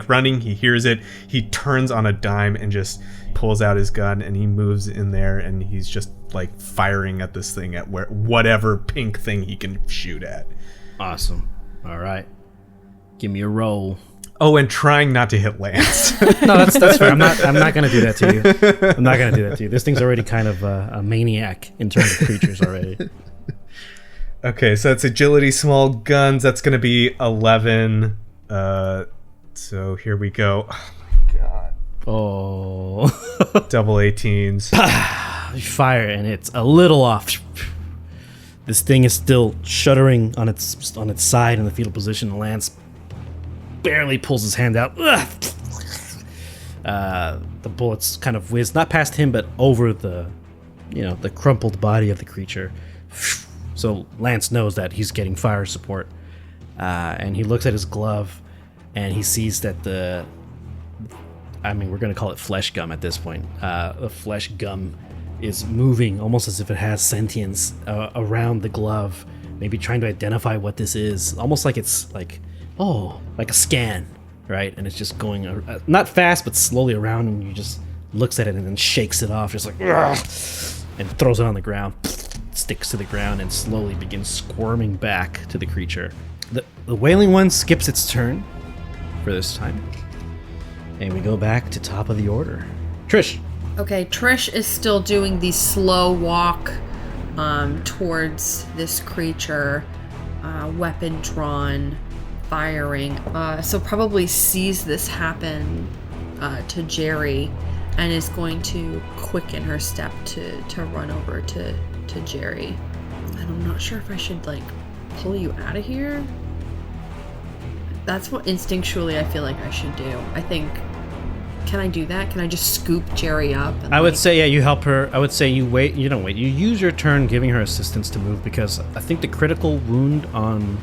running, he hears it, he turns on a dime and just pulls out his gun and he moves in there and he's just firing at this thing at whatever pink thing he can shoot at. Awesome. All right. Give me a roll. Oh, and trying not to hit Lance. No, that's fair. I'm not gonna do that to you. I'm not gonna do that to you. This thing's already kind of a maniac in terms of creatures already. Okay, so that's agility, small guns. That's gonna be 11. So here we go. Oh. Double 18s. You fire and it's a little off. This thing is still shuddering on its side in the fetal position. Lance barely pulls his hand out. The bullets kind of whiz not past him, but over the crumpled body of the creature. So Lance knows that he's getting fire support, and he looks at his glove, and he sees that we're gonna call it flesh gum at this point. The flesh gum is moving almost as if it has sentience around the glove, maybe trying to identify what this is, almost like it's like a scan, right? And it's just going not fast but slowly around, and you just looks at it and then shakes it off, just and throws it on the ground, sticks to the ground, and slowly begins squirming back to the creature. The wailing one skips its turn for this time, and we go back to top of the order. Trish. Okay, Trish is still doing the slow walk towards this creature, weapon drawn, firing. So probably sees this happen to Gerry and is going to quicken her step to run over to Gerry. And I'm not sure if I should pull you out of here. That's what instinctually I feel like I should do. I think, can I do that? Can I just scoop Gerry up? And I would say, yeah, you help her. I would say you wait. You don't wait. You use your turn giving her assistance to move, because I think the critical wound on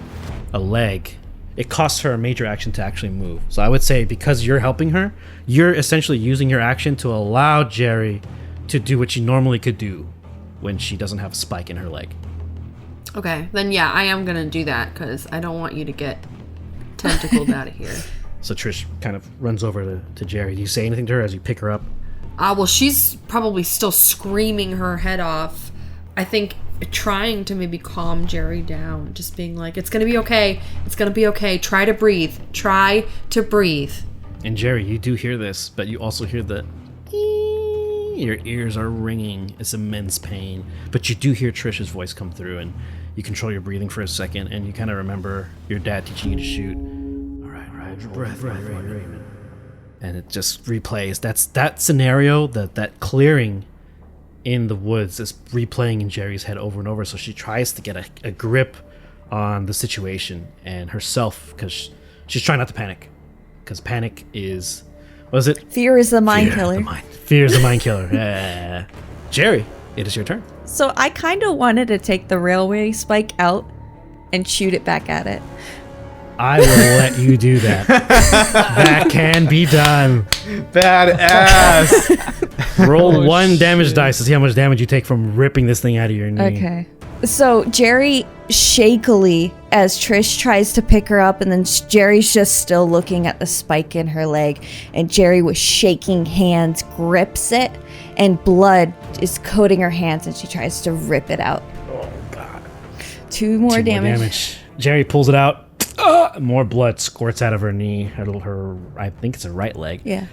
a leg, it costs her a major action to actually move. So I would say because you're helping her, you're essentially using your action to allow Gerry to do what she normally could do when she doesn't have a spike in her leg. Okay, then yeah, I am gonna do that because I don't want you to get tentacled out of here. So Trish kind of runs over to Gerry. Do you say anything to her as you pick her up? Well, she's probably still screaming her head off. I think trying to maybe calm Gerry down, just being like, it's gonna be okay. It's gonna be okay. Try to breathe. Try to breathe. And Gerry, you do hear this, but you also hear the... Your ears are ringing. It's immense pain. But you do hear Trish's voice come through, and you control your breathing for a second, and you kind of remember your dad teaching you to shoot. All right, breath. And it just replays. That's that scenario, that clearing in the woods is replaying in Gerry's head over and over. So she tries to get a grip on the situation and herself, because she's trying not to panic. Because panic is... What is it? Fear is the mind killer. Fear is the mind killer. Yeah. Gerry, it is your turn. So I kind of wanted to take the railway spike out and shoot it back at it. I will let you do that. That can be done. Badass. Roll one damage dice to see how much damage you take from ripping this thing out of your knee. Okay. So Gerry shakily, as Trish tries to pick her up, and then Jerry's just still looking at the spike in her leg, and Gerry with shaking hands grips it, and blood is coating her hands, and she tries to rip it out. Oh, God. Two more damage. Gerry pulls it out. More blood squirts out of her knee, her I think it's her right leg. Yeah.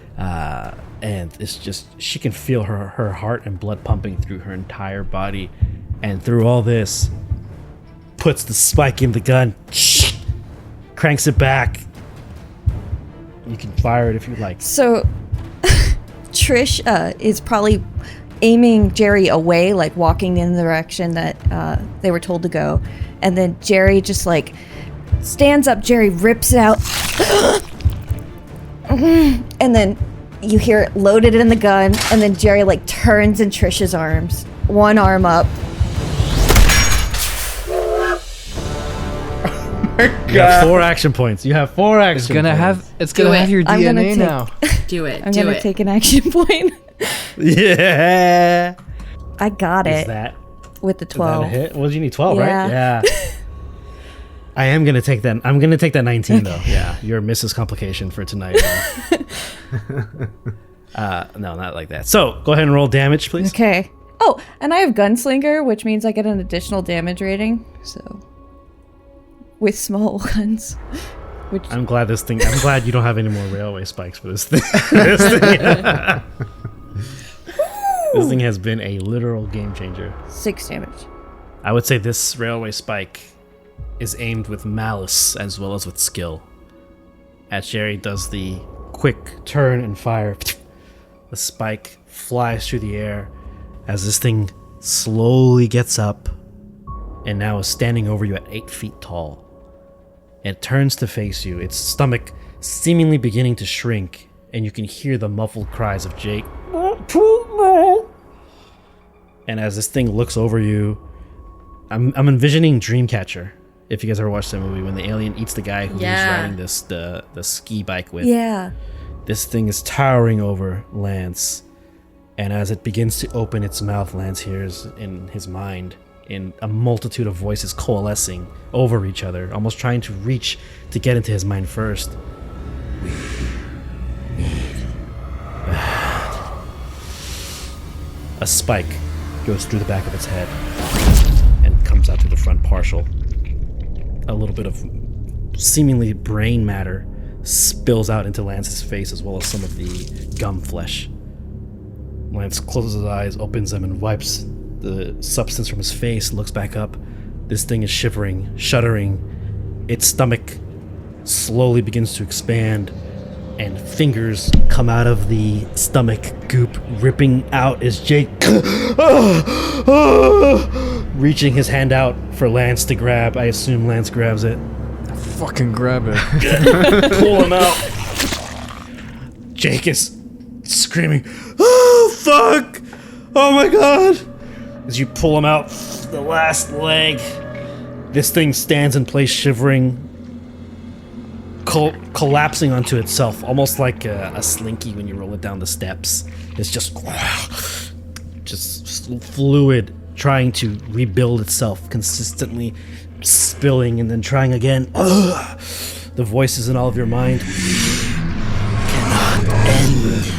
And it's just, she can feel her heart and blood pumping through her entire body. And through all this, puts the spike in the gun, cranks it back. You can fire it if you like. So Trish is probably aiming Gerry away, like walking in the direction that they were told to go. And then Gerry just like stands up, Gerry rips it out. And then you hear it loaded in the gun, and then Gerry like turns in Trish's arms. One arm up. You have 4 action points. You have 4 action It's gonna points. have your I'm gonna DNA take- now. Do it. I'm do gonna it. take an action point. Yeah. I got Is it that with the is that 12. a hit? What did you need? 12, Yeah. right? Yeah. I am gonna take that. I'm gonna take that 19 though. Yeah, your Mrs. Complication for tonight. No, not like that. So go ahead and roll damage, please. Okay. Oh, and I have Gunslinger, which means I get an additional damage rating. So, with small guns, which I'm glad you don't have any more railway spikes for this thing. This thing has been a literal game changer. 6 damage. I would say this railway spike is aimed with malice as well as with skill. As Gerry does the quick turn and fire, the spike flies through the air as this thing slowly gets up and now is standing over you at 8 feet tall. It turns to face you, its stomach seemingly beginning to shrink, and you can hear the muffled cries of Jake. And as this thing looks over you, I'm envisioning Dreamcatcher. If you guys ever watched that movie, when the alien eats the guy who's riding the ski bike with. Yeah. This thing is towering over Lance, and as it begins to open its mouth, Lance hears in his mind in a multitude of voices coalescing over each other, almost trying to reach to get into his mind first. A spike goes through the back of its head and comes out through the front partial. A little bit of seemingly brain matter spills out into Lance's face, as well as some of the gum flesh. Lance closes his eyes, opens them, and wipes the substance from his face, looks back up. This thing is shivering, shuddering. Its stomach slowly begins to expand, and fingers come out of the stomach goop, ripping out as Jake reaching his hand out for Lance to grab. I assume Lance grabs it. Fucking grab it. Pull him out. Jake is screaming, "Oh, fuck! Oh my god!" As you pull him out, the last leg, this thing stands in place shivering. collapsing onto itself, almost like a slinky when you roll it down the steps. It's just fluid, trying to rebuild itself, consistently spilling and then trying again. Ugh. The voices in all of your mind cannot end.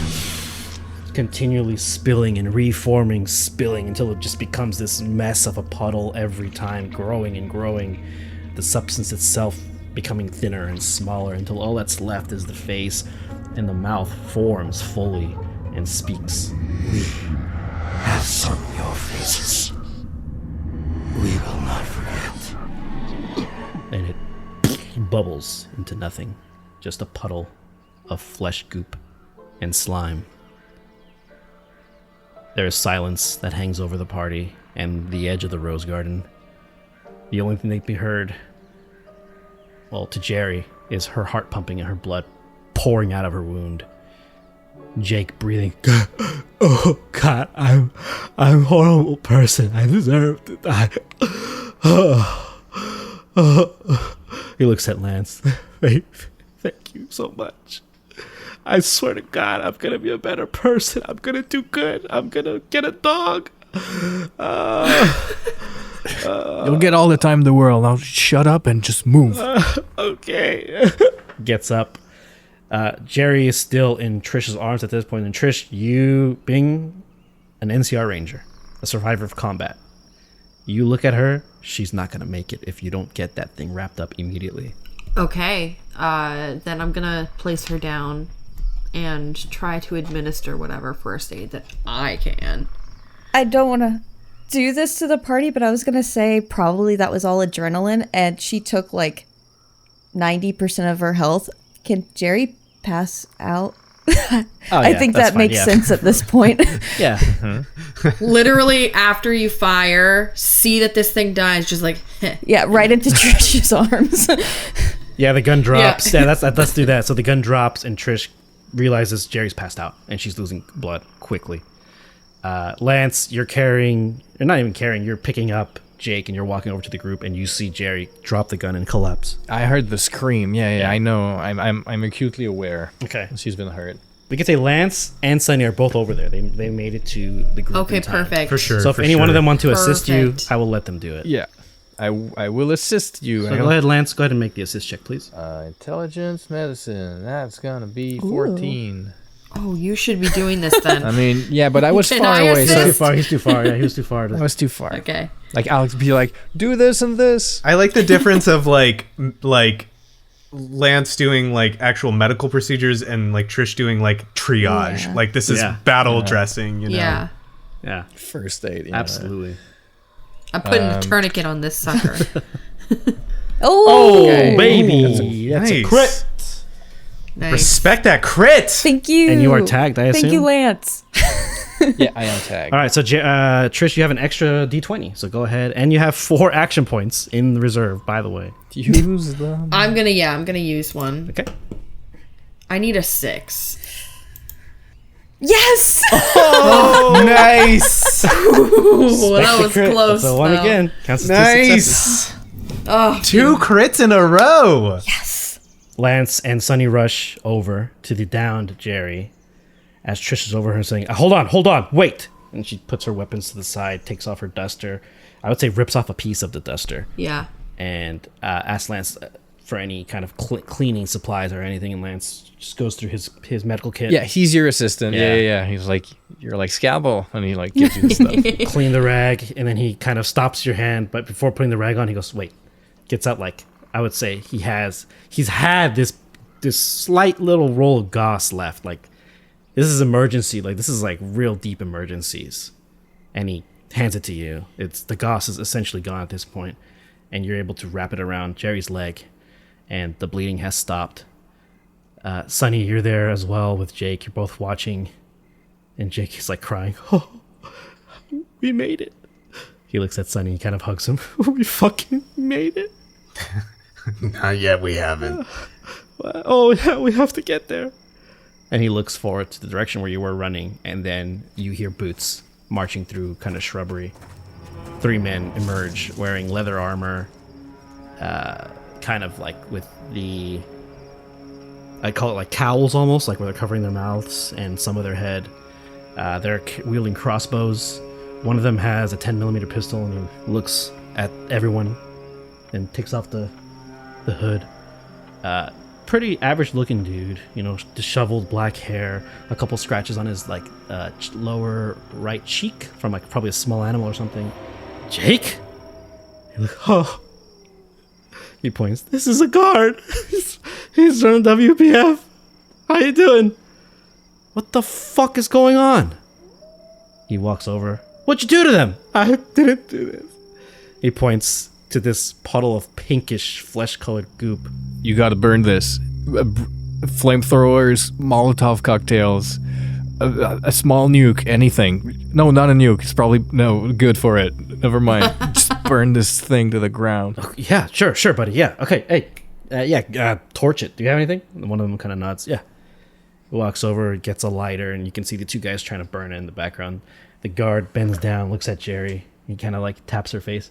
Continually spilling and reforming, spilling until it just becomes this mess of a puddle every time, growing and growing. The substance itself becoming thinner and smaller until all that's left is the face, and the mouth forms fully and speaks. We have sung your faces. We will not forget. And it bubbles into nothing, just a puddle of flesh goop and slime. There is silence that hangs over the party and the edge of the rose garden. The only thing that can be heard, well, to Gerry, is her heart pumping and her blood pouring out of her wound. Jake breathing. Oh God, I'm a horrible person. I deserve to die. He looks at Lance. Thank you so much. I swear to God, I'm gonna be a better person. I'm gonna do good. I'm gonna get a dog. You'll get all the time in the world. Now shut up and just move. Okay. Gets up. Gerry is still in Trish's arms at this point. And Trish, you being an NCR Ranger, a survivor of combat, you look at her, she's not going to make it if you don't get that thing wrapped up immediately. Okay, then I'm gonna place her down and try to administer whatever first aid that I can. I don't want to do this to the party, but I was going to say probably that was all adrenaline, and she took like 90% of her health. Can Gerry pass out? I think that fine, makes sense at this point. Yeah. Literally, after you fire, see that this thing dies, just like, heh. Yeah, right into Trish's arms. Yeah, the gun drops. Yeah, let's do that. So the gun drops, and Trish realizes Gerry's passed out, and she's losing blood quickly. Lance, you're not even carrying, you're picking up Jake, and you're walking over to the group, and you see Gerry drop the gun and collapse. I heard the scream. Yeah, I know. I'm acutely aware. Okay. She's been hurt. We can say Lance and Sunny are both over there. They made it to the group. Okay, in time. perfect. For sure. So if any one of them want to assist you, Perfect. I will let them do it. Yeah, I will assist you. So go ahead, Lance. Go ahead and make the assist check, please. Intelligence medicine. That's gonna be 14. Oh, you should be doing this then. I mean, yeah, but I was Can far I away. assist? So He's too far. Yeah, he was too far. I was too far. Okay. Like Alex be like, do this and this. I like the difference of like Lance doing like actual medical procedures and like Trish doing like triage. Yeah. Like this is battle dressing, you know. Yeah. Yeah, First aid. You know. absolutely. I'm putting a tourniquet on this sucker. Oh, Okay. Baby, that's a Nice. crit. Nice. Respect that crit. thank you. And you are tagged, I assume? Thank you, Lance. Yeah, I am tagged. All right, so Trish, you have an extra D20, so go ahead, and you have 4 action points in the reserve, by the way. Use them. I'm gonna use one. Okay. I need a 6. Yes. Nice. Ooh, that was Crit. close. So one though. again. Counts as 2 successes. Nice. Oh, 2 crits in a row. Lance and Sunny rush over to the downed Gerry as Trish is over her saying, hold on, wait. And she puts her weapons to the side, takes off her duster. I would say rips off a piece of the duster. yeah. And asks Lance for any kind of cleaning supplies or anything. And Lance just goes through his medical kit. Yeah, he's your assistant. Yeah. Yeah. He's like, you're like Scabble, and he like gives you the stuff. Clean the rag, and then he kind of stops your hand. But before putting the rag on, he goes, wait. Gets out like, I would say he's had this slight little roll of gauze left. Like, this is emergency. Like, this is like real deep emergencies. And he hands it to you. The gauze is essentially gone at this point, and you're able to wrap it around Gerry's leg, and the bleeding has stopped. Sunny, you're there as well with Jake. You're both watching, and Jake is like crying. Oh, we made it. He looks at Sunny and kind of hugs him. We fucking made it. Not yet, we haven't. Oh, yeah, we have to get there. And he looks forward to the direction where you were running, and then you hear boots marching through kind of shrubbery. 3 men emerge wearing leather armor, kind of like with the I call it like cowls almost, like where they're covering their mouths and some of their head. They're wielding crossbows. One of them has a 10mm pistol, and he looks at everyone and takes off the hood. Pretty average looking dude, disheveled black hair, a couple scratches on his lower right cheek from probably a small animal or something. Jake? Oh. He points. This is a guard. He's from WPF. How you doing? What the fuck is going on? He walks over. What'd you do to them? I didn't do this. He points to this puddle of pinkish, flesh-colored goop. You gotta burn this. Flamethrowers, Molotov cocktails, a small nuke, anything. No, not a nuke. It's probably no good for it. Never mind. Just burn this thing to the ground. Oh, yeah, sure, buddy. Yeah, okay. Hey, torch it. Do you have anything? One of them kind of nods. Yeah. He walks over, gets a lighter, and you can see the two guys trying to burn it in the background. The guard bends down, looks at Gerry. He kind of taps her face.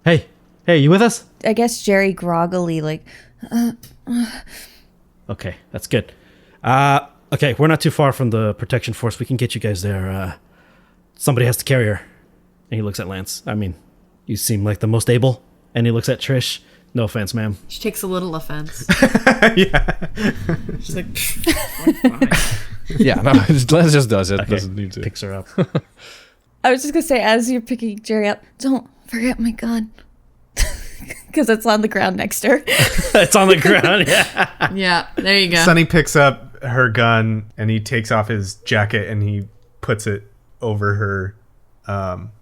Hey, you with us? I guess Gerry groggily Okay, that's good. Okay, we're not too far from the protection force. We can get you guys there. Somebody has to carry her. And he looks at Lance. I mean, you seem like the most able. And he looks at Trish. No offense, ma'am. She takes a little offense. Yeah. She's like, Yeah, no, Lance just does it. Okay, Doesn't need to. picks her up. I was just gonna say, as you're picking Gerry up, don't forget my gun. Because it's on the ground next to her. It's on the ground, yeah. yeah, there you go. Sonny picks up her gun and he takes off his jacket and he puts it over her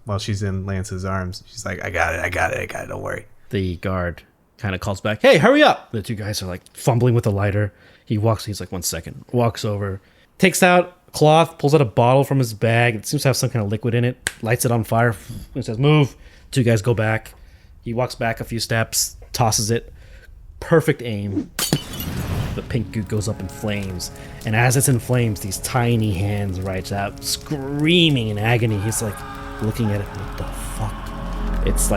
while she's in Lance's arms. She's like, I got it, don't worry. The guard kind of calls back, hey, hurry up. The two guys are fumbling with the lighter. He's like, 1 second. Walks over, takes out cloth, pulls out a bottle from his bag. It seems to have some kind of liquid in it. Lights it on fire. And says, move. Two guys go back. He walks back a few steps, tosses it. Perfect aim. The pink goo goes up in flames. And as it's in flames, these tiny hands reach out, screaming in agony. He's looking at it. What the fuck? It's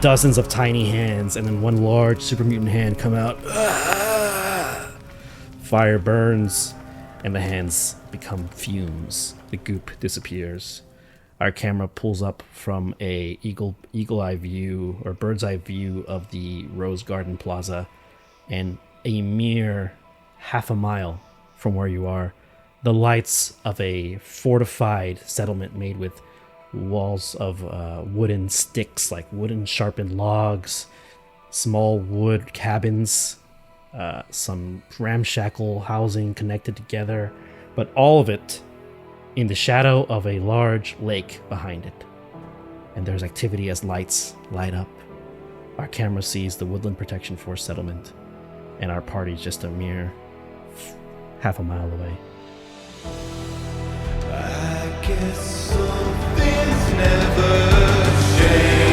dozens of tiny hands, and then one large super mutant hand come out. Fire burns, and the hands become fumes. The goop disappears. Our camera pulls up from a eagle eye view or bird's eye view of the Rose Garden Plaza, and a mere half a mile from where you are, the lights of a fortified settlement made with walls of wooden sticks, like wooden sharpened logs, small wood cabins, some ramshackle housing connected together, but all of it in the shadow of a large lake behind it. And there's activity as lights light up. Our camera sees the Woodland Protection Force settlement, and our party's just a mere half a mile away. I guess some things never change.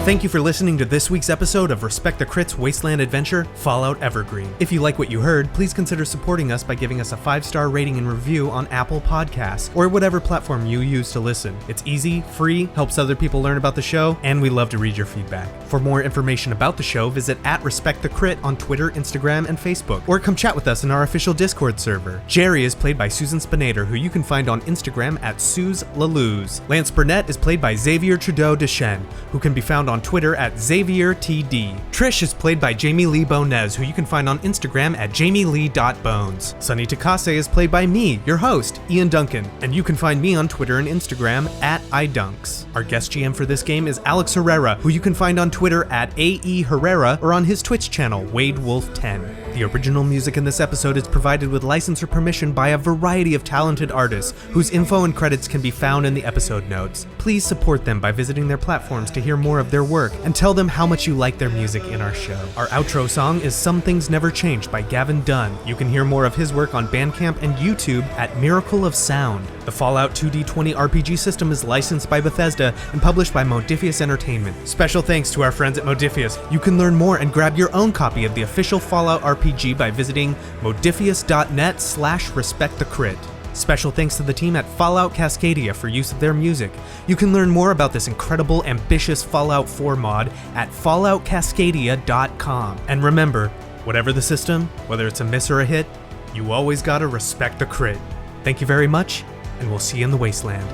Thank you for listening to this week's episode of Respect the Crit's Wasteland Adventure, Fallout Evergreen. If you like what you heard, please consider supporting us by giving us a 5-star rating and review on Apple Podcasts, or whatever platform you use to listen. It's easy, free, helps other people learn about the show, and we love to read your feedback. For more information about the show, visit @RespectTheCrit on Twitter, Instagram, and Facebook, or come chat with us in our official Discord server. Gerry is played by Susan Spenader, who you can find on Instagram @SuzLalouz. Lance Burnett is played by Xavier Trudeau-Deschênes, who can be found on Twitter @XavierTD. Trish is played by Jamie Lee-Bonés, who you can find on Instagram @JamieLee.Bones. Sonny Takase is played by me, your host, Ian Duncan, and you can find me on Twitter and Instagram @IDunks. Our guest GM for this game is Alex Herrera, who you can find on Twitter @AE Herrera or on his Twitch channel, WadeWolf10. The original music in this episode is provided with license or permission by a variety of talented artists whose info and credits can be found in the episode notes. Please support them by visiting their platforms to hear more of their work and tell them how much you like their music in our show. Our outro song is Some Things Never Change by Gavin Dunn. You can hear more of his work on Bandcamp and YouTube at Miracle of Sound. The Fallout 2D20 RPG system is licensed by Bethesda and published by Modiphius Entertainment. Special thanks to our friends at Modiphius. You can learn more and grab your own copy of the official Fallout RPG by visiting modiphius.net/respectthecrit. Special thanks to the team at Fallout Cascadia for use of their music. You can learn more about this incredible, ambitious Fallout 4 mod at falloutcascadia.com. And remember, whatever the system, whether it's a miss or a hit, you always gotta respect the crit. Thank you very much, and we'll see you in the wasteland.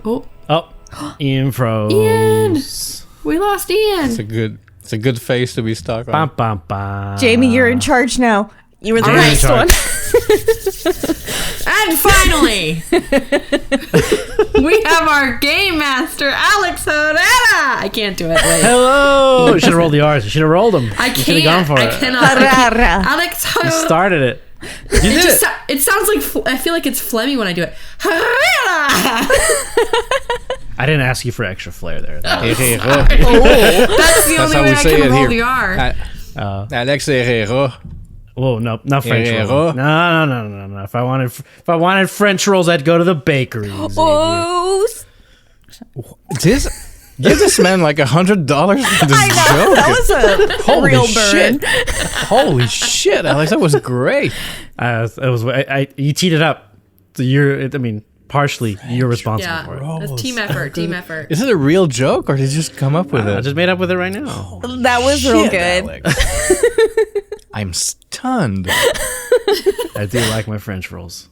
Oh, Ian froze. Ian! We lost Ian. It's a good face to be stuck on. Bum, bum, bum. Jamie, you're in charge now. You were the All right. first one. And finally, we have our game master, Alex Herrera. I can't do it. Wait. Hello. You should have rolled the R's. You should have rolled them. I You should have can't. gone for I it. cannot. Herrera. Alex You Herrera. started it. You did it. It sounds like I feel like it's phlegmy when I do it. Herrera. I didn't ask you for extra flair there. Herrera. That's the only how way we I say can it roll here. the R. Alex Herrera. Whoa, no, not French Herrera. rolls. No. If I wanted French rolls, I'd go to the bakery. Xavier. Oh, Give this man like $100 for this joke. that was a Holy real burn. shit! Holy shit, Alex, that was great. You teed it up. So partially you're responsible for it. Yeah, that's team effort. Team effort. Is it a real joke or did you just come up with I it? just made up with it right now. That was real good. Alex. I'm stunned. I do like my French rolls.